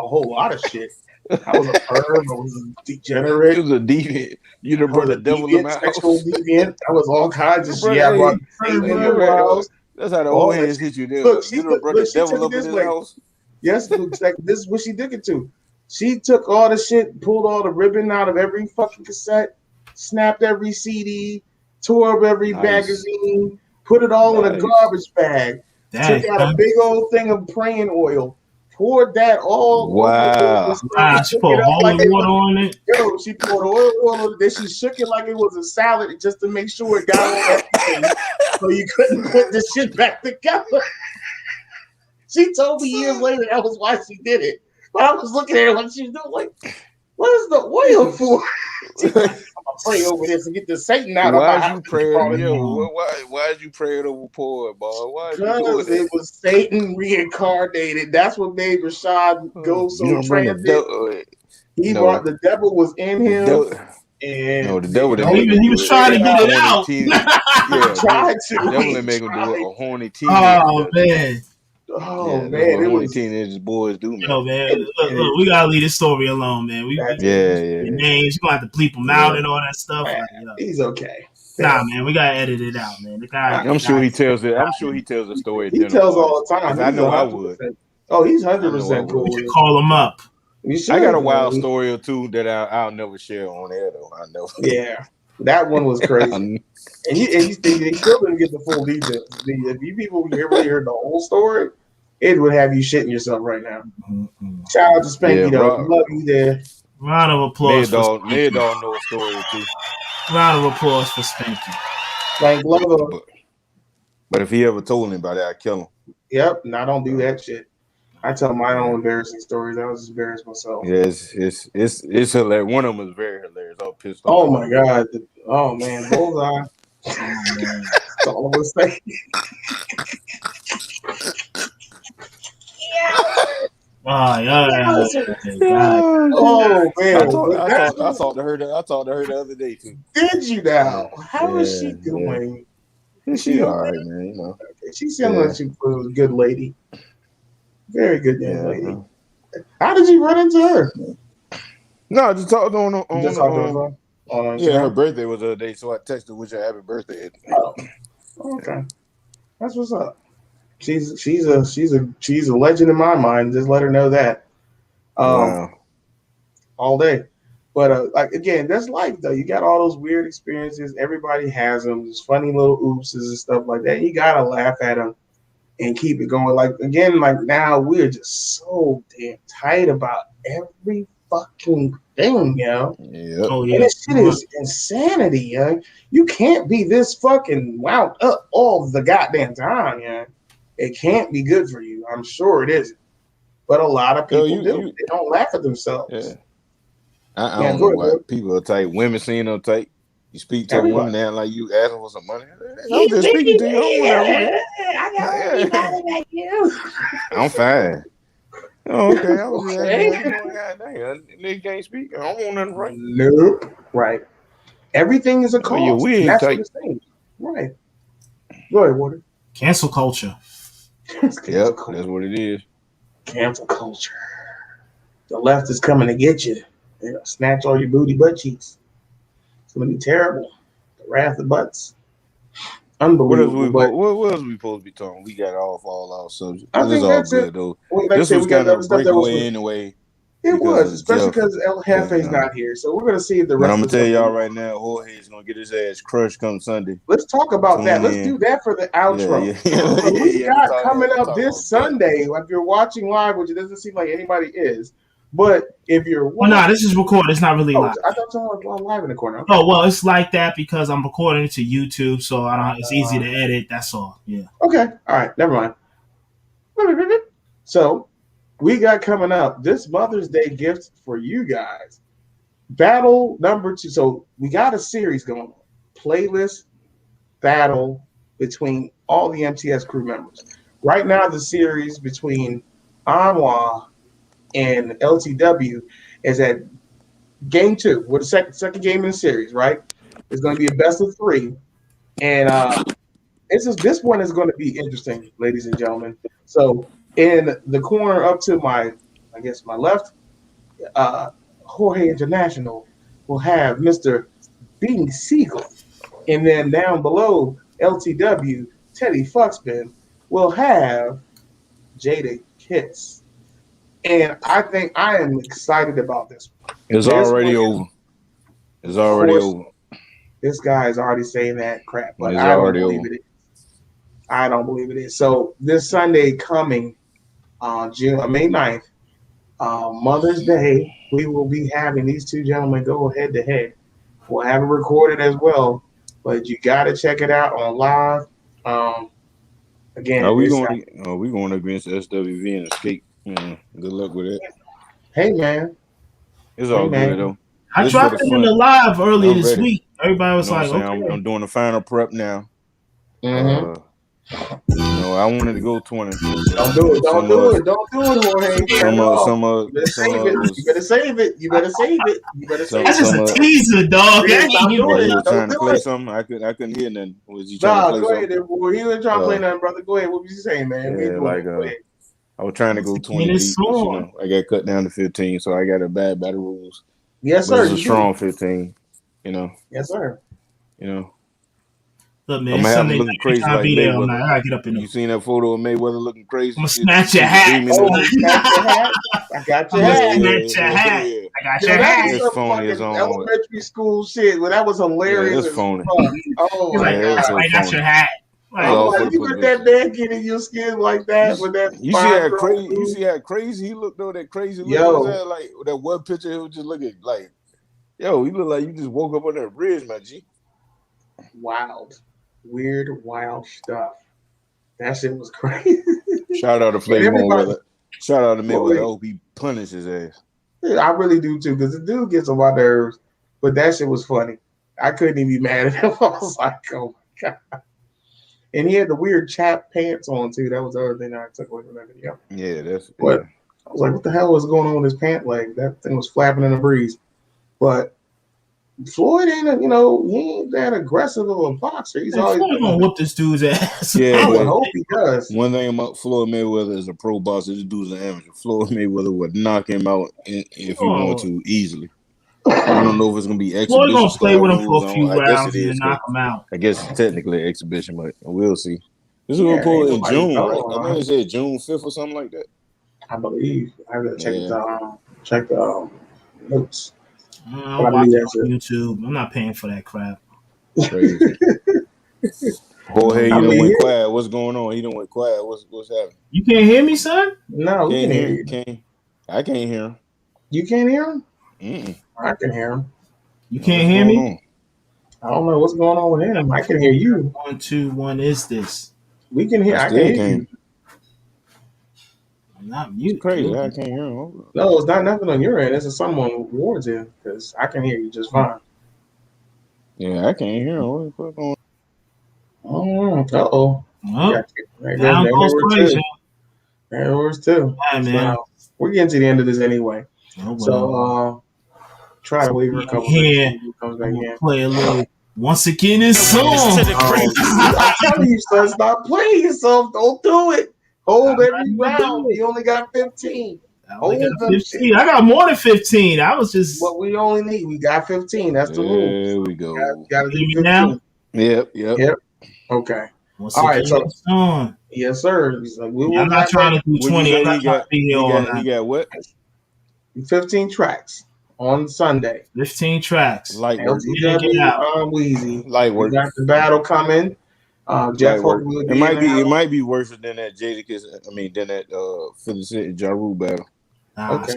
whole lot of shit. I was a perv. I was a degenerate. You was a deviant. You done brought the devil in my sexual house. deviant. I was all kinds of shit. Brother, I brought hey, Satan man, into my house. that's how the All old that heads shit. hit you there. Look, You done brought the she devil took it up in this his way. house. Yes, like, this is what she took it to. She took all the shit, pulled all the ribbon out of every fucking cassette, snapped every CD, tore up every magazine, put it all in a garbage bag, took out a big old thing of praying oil, poured that all over the stuff, She shook put it up like holy water on it. Yo, she poured oil on it, then she shook it like it was a salad just to make sure it got on everything, so you couldn't put the shit back together. She told me years later that was why she did it. But I was looking at her like she was doing, like, what is the oil for? She's like, I'm gonna pray over this and get the Satan out of my house. Why is you praying over poor, boy? Because it was Satan reincarnated. That's what made Rashad go so transit. He brought the devil was in him. And the devil didn't make him he was trying to get it out. Tried to. The devil didn't make him do it. A horny teenager. Oh man. Oh man, that's what it horny was teenagers boys do, man. Yo, man, look, we gotta leave this story alone, man. Your names, you gonna have to bleep them out and all that stuff. Man, like, he's okay. Nah, man, we gotta edit it out, man. The guy, I'm sure he tells it. I'm sure he tells a story. He tells all the time. I know I would. Oh, he's 100% cool. We should call him up. I got a wild story or two that I'll never share on air though. I know. Yeah, that one was crazy. and you still didn't get the full details. If you people really heard the whole story, it would have you shitting yourself right now. Shout out to Spanky though. Love you there. Round of applause. Ned Dog know a story or two. Round of applause for Spanky. Like love him. But if he ever told anybody, I'd kill him. Yep, and I don't do that shit. I tell my own embarrassing stories. I was just embarrassed myself. Yeah, it's hilarious. One of them was very hilarious. I was pissed off. Oh my god. Oh man, bullseye. That's all I was saying. Oh yeah. Oh man. I talked to her the other day too. Did you now? How is she doing? Yeah. She all right, man. You know. She seemed like she was a good lady. Very good young lady. How did you run into her? No, I just talked on her her birthday was the other day, so I texted her, "Wish her happy birthday." Oh, okay. That's what's up. She's a legend in my mind. Just let her know that. All day. But like again, that's life though. You got all those weird experiences. Everybody has them. There's funny little oopses and stuff like that. You gotta laugh at them and keep it going. Like again, like now we're just so damn tight about every fucking thing, yo. Yeah. Oh yeah. And this shit is insanity, yo. You can't be this fucking wound up all the goddamn time, yo. It can't be good for you. I'm sure it isn't. But a lot of people do. They don't laugh at themselves. Yeah. I don't know why people are tight. Women seem them tight. You speak to a woman now like you asking for some money. I'm just speaking to you. I I gotta be better than you. I'm fine. Oh, okay. I was just Okay. asking how you doing. God dang, nigga can't speak. I don't want nothing right. Nope. Right. Everything is a Oh, your cost. And wig that's what tight. it's saying. Right. Go ahead, Water. Cancel culture. Yep, that's what it is. Cancel culture. The left is coming to get you. They're gonna snatch all your booty butt cheeks. It's gonna be terrible. The wrath of butts. Unbelievable. What else we supposed to be talking? We got off all our subjects. I This is think all that's good it. though. Like This was we got kind of other a stuff that was. breakaway anyway. It was, especially Jeff. because El Jefe's not here. So we're gonna see if the rest. But I'm of gonna the tell stuff y'all right now, Jorge is gonna get his ass crushed come Sunday. Let's talk about Tune that. Let's in. do that for the outro. Yeah. So we got coming up talk this Sunday. If you're watching live, which it doesn't seem like anybody is, but if you're watching, Well, no, this is recorded. It's not really live. I thought y'all were live in the corner. Okay. Oh well, it's like that because I'm recording it to YouTube, so I don't. It's easy to edit. That's all. Yeah. Okay. All right. Never mind. So we got coming up this Mother's Day gift for you guys. Battle number 2. So we got a series going on. Playlist battle between all the MTS crew members. Right now, the series between Anwar and LTW is at game 2. We're the second game in the series, right? It's going to be a best of 3. And this one is going to be interesting, ladies and gentlemen. So in the corner up to my left, Jorge International will have Mr. Beanie Siegel. And then down below, LTW, Teddy Fuxpin will have Jada Kiss. And I think I am excited about this. It's already over. It's already over. This guy is already saying that crap, but It's I don't already believe over. it is. I don't believe it is. So this Sunday coming on May 9th, Mother's Day, we will be having these two gentlemen go head to head. We'll have it recorded as well, but you got to check it out on live. Again, Are we going against SWV and Escape? Good luck with it. Hey man, it's all good though. I dropped it in the live earlier this week. Everybody was like, "Okay." I'm doing the final prep now. Mm-hmm. I wanted to go 20. Don't do it, Jorge. You better save it. That's just a teaser, dog. He was trying to play something. I couldn't hear nothing. Was he trying to play something? He wasn't trying to play nothing, brother. Go ahead. What was you saying, man? Yeah, I was trying to go 20 deep, but, I got cut down to 15, so I got a bad battle rules. Yes, sir. It's a strong 15, Yes, sir. Look, man, I'm gonna have him looking crazy like Mayweather. I gotta get up in there. You seen that photo of Mayweather looking crazy? I'm gonna snatch your hat. I got your hat. I got your hat. It's phony as on elementary school shit. Well, that was hilarious. It's phony. Oh my God! I got your hat. You put that man getting your skin like that with that. You see how crazy he looked though. That crazy look. Like that one picture, he was just looking like, yo, he looked like you just woke up on that bridge, my G. Weird, wild stuff. That shit was crazy. Shout out to Mayweather. Shout out to Mayweather. I hope he punished his ass. Yeah, I really do too, because the dude gets on my nerves. But that shit was funny. I couldn't even be mad at him. I was like, oh my god. And he had the weird chap pants on too. That was the other thing I took away from that video. Yeah, that's. But I was like, what the hell was going on with his pant leg? That thing was flapping in the breeze. But Floyd ain't, he ain't that aggressive of a boxer. He's always gonna whoop this dude's ass. Yeah, I would hope he does. One thing about Floyd Mayweather is a pro boxer. This dude's an amateur. Floyd Mayweather would knock him out if he wanted to easily. I don't know if it's gonna be exhibition. Floyd gonna play with him for a few rounds and knock him out. I guess it's technically an exhibition, but we'll see. This is gonna pull in June, right? I think it said June 5th or something like that. I believe. I have to check the notes. I'll watch it on YouTube. I'm not paying for that crap. Crazy. Jorge, you done went quiet. What's going on? He done went quiet. What's happening? You can't hear me, son? No, we can hear you. I can't hear him. You can't hear him? Mm-mm. I can hear him. You can't hear me? I don't know what's going on with him. I can hear you. 1, 2, 1 is this? We can hear. I can hear you. I'm not mute. Crazy. I can't hear him. No, it's not nothing on your end. It's someone Ward's end, because I can hear you just fine. Yeah, I can't hear him. What's going on? Uh-oh. Well, There down goes Frazier. There was two. Yeah, man. So we're getting to the end of this anyway. Oh, well. So try to wait for a couple here. seconds. He comes back in. Play a little. Once again, this song. I'm telling you, son, stop playing yourself. Don't do it. Hold every round. You only got 15. Hold them 15. I got more than 15. I was just. What we only need. We got 15. That's the rule. There we go. Got to do 15. Now? Yep. Okay. Once all right. So, on. Yes, sir. I'm not trying to do 20. I'm not trying to be here all night. He got what? 15 tracks on Sunday. 15 tracks. Light work. Weezy. Light work. We got the battle coming. Jeff it might be worse than that Jadakiss. Than that 50 Cent Ja Rule battle. Okay.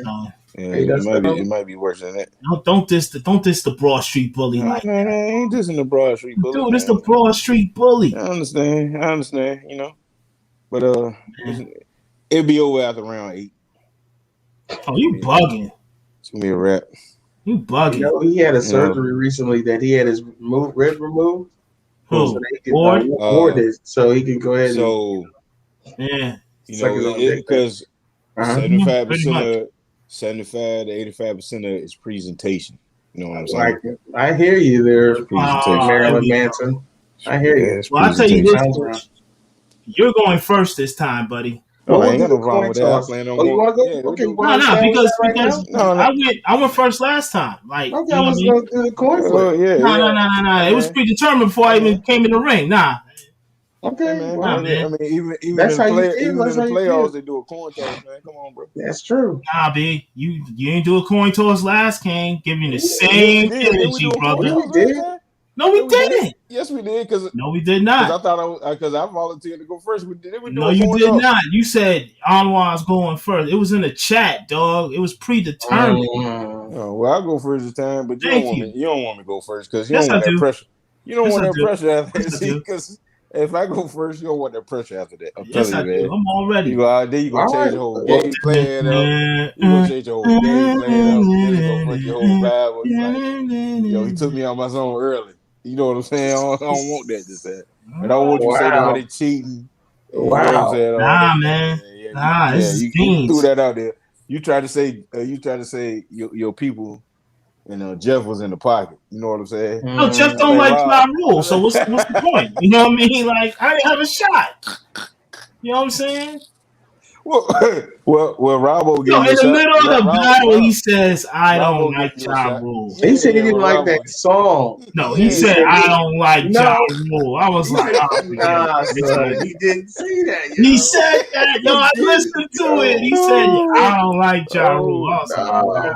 It might be worse than that. Don't diss the Broad Street Bully like that. I ain't dissing the Broad Street Bully. Dude, it's the Broad Street Bully. I understand. You know, but it'll be over after round 8. Oh, you bugging? It's gonna be a wrap. You bugging? You know, he had a surgery recently that he had his rib removed. Who? Ward so he can go ahead. Yeah. You know, because 75% to 85% of its presentation. You know what I'm saying? I hear you there, Marilyn Manson. I hear you. Well, I'll tell you this. You're going first this time, buddy. I ain't got no problem with that. I plan on going. You want to go? Okay. Because I went first last time. Like, okay, I was going to do the coin flip. No. It was predetermined before I even came in the ring. Nah. Okay, man. Even in the playoffs, they do a coin toss, man. Come on, bro. That's true. Nah, B, you ain't do a coin toss last game. Giving the same energy, brother. We did. No, we didn't. Yes, we did. No, we did not. Because I volunteered to go first. We did. No, you did not. You said Anwar's going first. It was in the chat, dog. It was predetermined. Oh, well, I'll go first this time, but you don't want me to go first because you don't want that pressure. You don't want that pressure after that. Because if I go first, you don't want that pressure after that. I'm telling you, man. I'm already. You go out there, you gonna change the whole game plan up. You gonna change your whole game plan up. Then you gonna break your whole vibe. Like, he took me out my zone early. You know what I'm saying? I don't want that to say. And I don't want you to say nobody cheating. Wow. Nah, man. You threw that out there. You tried to say your people, Jeff was in the pocket. You know what I'm saying? No, Jeff don't like Ja Rule. So what's the point? You know what I mean? Like, I didn't have a shot. You know what I'm saying? Well, Robbo gave in the middle of the battle, he says, "I don't like Ja Rule." He said he didn't like that song. No, he said, "I don't like Ja Rule." I was like, "Nah, son, he didn't say that." He said that. Yo, I listened to it. He said, "I don't like Ja Rule."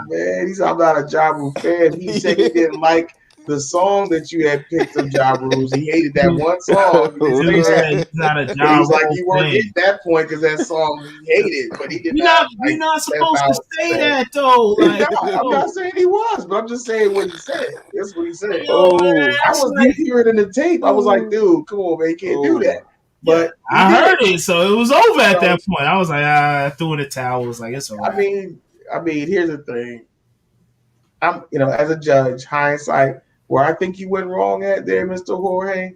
Man, he's not a Ja Rule fan. He said he didn't like the song that you had picked of Ja Rule's. He hated that one song. He said he's not a Ja Rule. He's like, you weren't getting that point because that song he hated, but he did not. You're not supposed to say that though. Like, I'm not saying he was, but I'm just saying what he said. That's what he said. I was hearing it in the tape. I was like, dude, come on, man, you can't do that. But I heard it, so it was over at that point. I was like, I threw in the towel. I was like, it's all right. I mean, here's the thing. I'm, as a judge, hindsight. Where I think you went wrong at there, Mr. Jorge,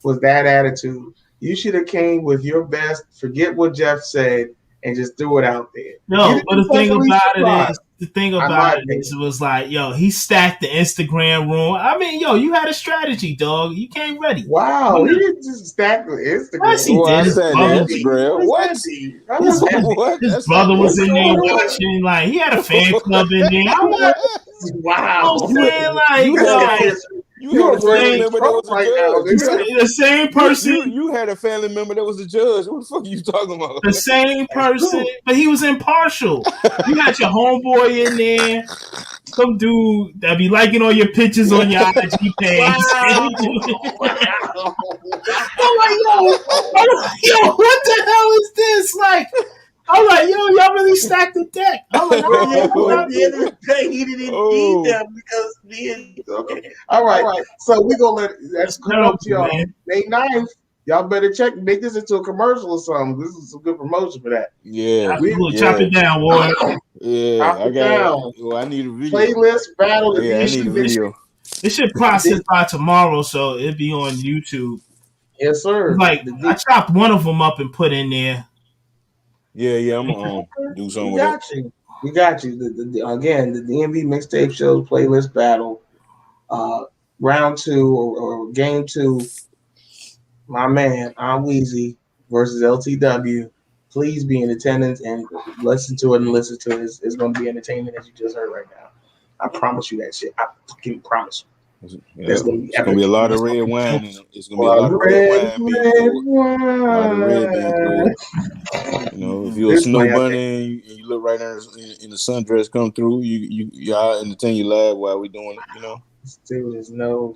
was that attitude. You should have came with your best, forget what Jeff said, and just threw it out there. No, but the thing about it is, it was like, he stacked the Instagram room. I mean, you had a strategy, dog. You came ready. Wow, he didn't just stack the Instagram. Yes, he did. His brother was in there watching. Like, he had a fan club in there. I'm like, wow. I'm saying, like, you had a family member that was a judge. The same person. You had a family member that was a judge. What the fuck are you talking about? The same person, but he was impartial. You had your homeboy in there. Some dude that be liking all your pictures on your IG page. Wow. I'm like, yo, what the hell is this? Like, I'm like, y'all really stacked the deck. I'm like, at the end of the day, he didn't need them because okay. All right. So we gonna that's cool, y'all. May 9th, y'all better make this into a commercial or something. This is some good promotion for that. Yeah, chop it down, boy. Yeah, I need a video. Playlist battle. Yeah, I need a video. It should process by tomorrow, so it'll be on YouTube. Yes, sir. Like I chopped one of them up and put in there. Yeah, I'm gonna do something with it. We got you. Again, the DMV mixtape show playlist battle, round 2 or game 2. My man, I'm Weezy versus LTW. Please be in attendance and listen to it. It's going to be entertainment as you just heard right now. I promise you that shit. I fucking promise you. It's gonna be a lot of red wine in it. It's gonna be a lot of red wine being poured. A lot of red being poured. You know, if you're a snow bunny and you look right there in the sundress come through, y'all entertain your lad while we doing it. You know, dude, there's no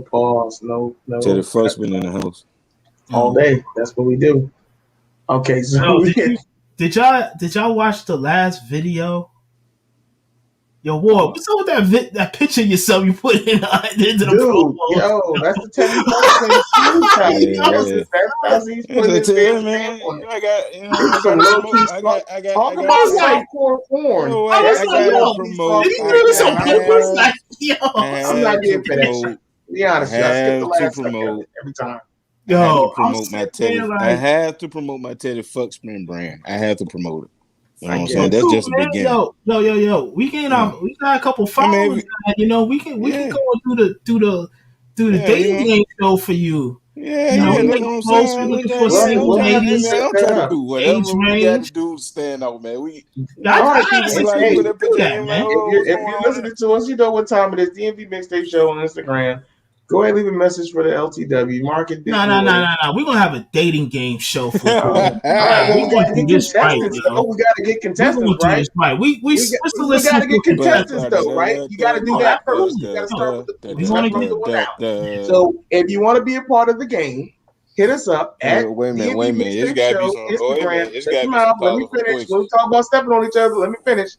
pause, no. Teddy Fuck's been in the house all day. That's what we do. Okay, so did y'all watch the last video? Yo, Ward, what's up with that picture of yourself you put into the promo? Yo, that's the Teddy Fuck's That's he's putting his man. I got talk about softcore porn. I gotta promote. I'm not getting for that shit. Be honest, I skip the last promote every time. Yo, I have to promote my Teddy Fuck Spin brand. I have to promote it. You know what I'm saying? That's just a beginning. Yo. We got a couple followers. You know, we can go and do the dating game show for you. Yeah, that's what I'm saying. I'm trying to do whatever we got to do to stand out, man. If you're listening to us, you know what time it is. DMV Mixtape Show on Instagram. Go ahead and leave a message for the LTW. Market. No. We're gonna have a dating game show for you. We got to get contestants, though. We got to get contestants, right? We got to get contestants, though, right? You got to do that first. You got to start with the one. So if you want to be a part of the game, hit us up at wait a minute. It's got to be some Instagram. Check them out. Let me finish. We'll talk about stepping on each other. Let me finish.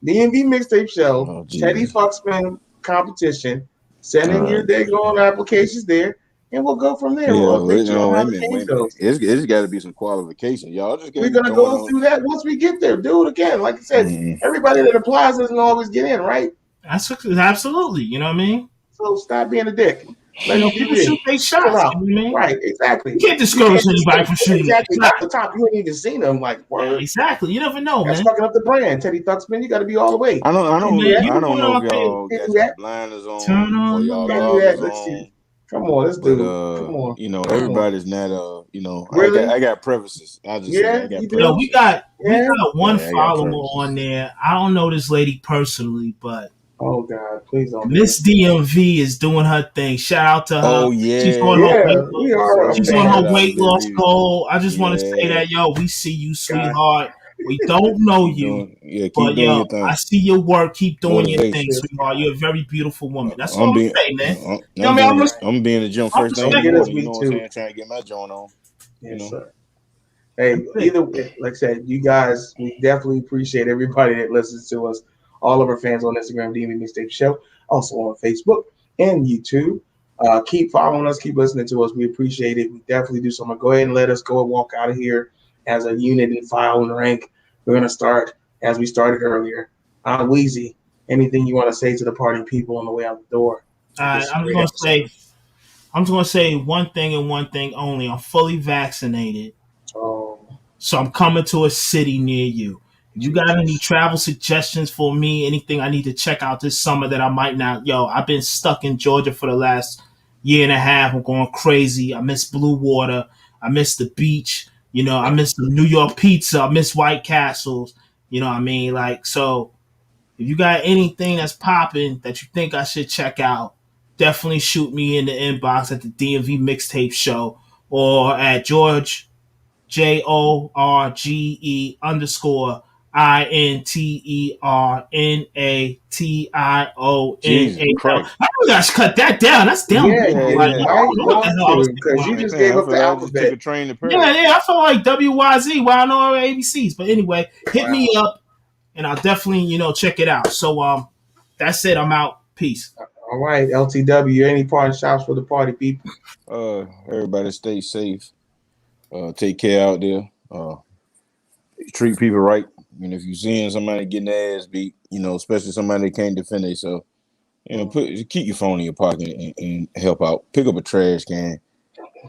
DMV Mixtape Show, Teddy Fuckspin competition. Send in your daggone applications there, and we'll go from there. Wait a minute. It's got to be some qualification. Y'all we're gonna go through that once we get there. Do it again. Like I said, everybody that applies doesn't always get in, right? That's absolutely. You know what I mean? So stop being a dick. People shoot their shots. You know what I mean? Right, exactly. You can't discourage anybody from shooting. Exactly. At the top, you ain't even seen them. Like, word. Exactly. You never know, That's fucking up the brand. Teddy Fuckspin, you got to be all the way. I don't know if y'all got blinders on. Turn on. Or y'all on. Come on, let's do it. Come on. You know, everybody's not. You know, really? I got prefaces. I just say I got prefaces. We got one follower on there. I don't know this lady personally, but. Oh God! Please don't. Miss DMV is doing her thing. Shout out to her. Oh yeah, she's on her weight loss goal. I just want to say that, yo, we see you, sweetheart. We don't know you, but yo, I see your work. Keep doing your thing, sweetheart. You're a very beautiful woman. That's all I'm saying, man. I'm being the gym first thing. You know what I'm saying? Trying to get my joint on. Yes, sir. Hey, either way, like I said, you guys, we definitely appreciate everybody that listens to us. All of our fans on Instagram, DMV Mixtape Show, also on Facebook and YouTube. Keep following us, keep listening to us. We appreciate it. We definitely do. So I'm gonna go ahead and let us go and walk out of here as a unit and file and rank. We're gonna start as we started earlier. Weezy, anything you want to say to the party people on the way out the door? I'm just gonna say one thing and one thing only. I'm fully vaccinated. So I'm coming to a city near you. You got any travel suggestions for me? Anything I need to check out this summer that I might not? Yo, I've been stuck in Georgia for the last year and a half. I'm going crazy. I miss Blue Water. I miss the beach. You know, I miss the New York pizza. I miss White Castles. You know what I mean? Like, so if you got anything that's popping that you think I should check out, definitely shoot me in the inbox at the DMV Mixtape Show or at George, JORGE_INTERNATIONA. I gotta cut that down. That's down. Because you just gave up the alphabet. I feel like WYZ. Well, I know our ABCs, but anyway, hit me up, and I'll definitely check it out. So that's it. I'm out. Peace. All right, LTW. Any parting shots for the party people? Everybody stay safe. Take care out there. Treat people right. And if you're seeing somebody getting their ass beat, especially somebody that can't defend themselves, keep your phone in your pocket and help out. Pick up a trash can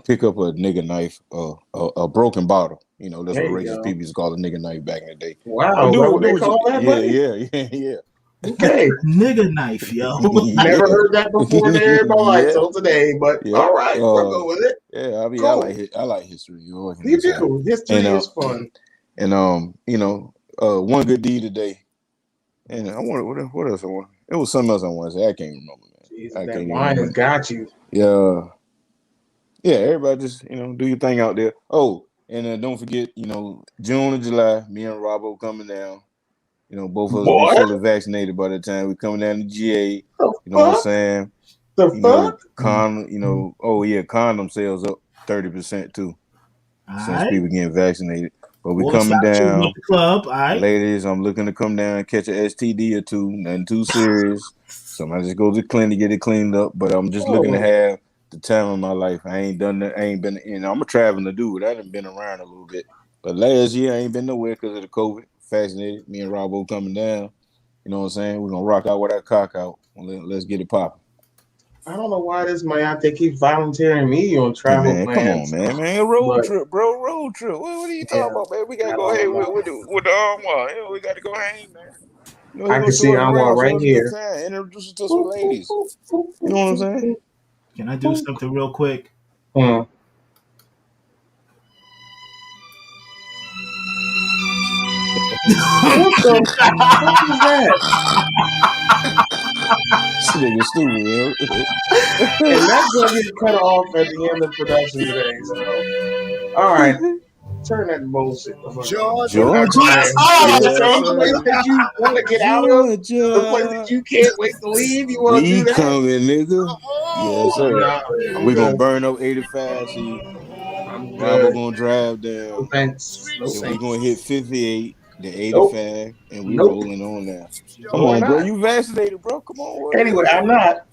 pick up a nigga knife, a broken bottle. You know, that's There what you racist go. people used to call a nigga knife back in the day. Wow, is that what they call that, buddy? Yeah. Okay. Nigga knife, yo. Never heard that before in my life till today, but all right, we'll go with it. Yeah, I mean, cool. I like history. You know You do. History is fun. And you know, one good deed today. And I wanted what else I want? It was something else I wanted to say. I can't remember, man. Jesus, I that can't even wine remember. has got you. Yeah. Everybody just, do your thing out there. Oh, and don't forget, June and July, me and Robbo coming down. Both of us be fully vaccinated by the time we coming down to GA. You know what I'm saying? Condom sales up 30% too. Since people getting vaccinated. But we coming down. The club, all right. Ladies, I'm looking to come down and catch an STD or two. Nothing too serious. Somebody just go to the clinic, get it cleaned up. But I'm just looking to have the time of my life. I ain't done that. I ain't been, I'm a traveling dude. I done been around a little bit. But last year, I ain't been nowhere because of the COVID. Fascinated. Me and Robbo coming down. You know what I'm saying? We're going to rock out with our cock out. Let's get it popping. I don't know why this Mayate keeps volunteering me on travel plans. Come on, man. Road trip, bro. Road trip. What are you talking about, man? We got to go ahead with the Anwar. We got to go hang, man. I can see Anwar right here. Introduce us to some ladies. You know what I'm saying? Can I do something real quick? What the fuck is that? This nigga stupid, yo. And that's gonna get cut off at the end of production today. So, all right, turn that bullshit. Georgia. The place that you want to get out of, the place that you can't wait to leave. You want to do that? Coming, nigga. Yes, sir. Nah, We're gonna burn up 85. See, Robert gonna drive down. No thanks. We're gonna hit 58, the 85, and we rolling on now. Come on, bro. You vaccinated, bro. Come on. Anyway, I'm not.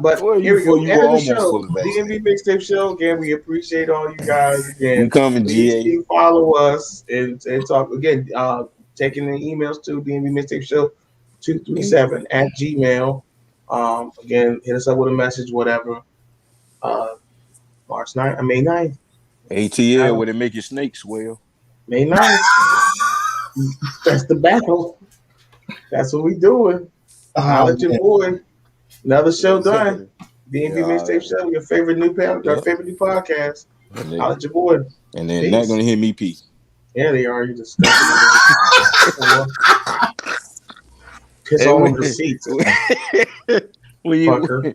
But here we go. End of the show. DMV Mixtape Show. Again, we appreciate all you guys. Again, coming, please do follow us and talk again. Taking the emails to DMVMixTapeShow 237 at Gmail. Again, hit us up with a message, whatever. May 9th. ATL, where they make your snake swell. May 9th. That's the battle. That's what we doing. I'll let your boy. Another show done. DMV Mixtape Show, your favorite new podcast. I'll let your boy. And then not gonna hear me pee. Yeah, they are. You disgusting. Piss all over the seats. Fucker.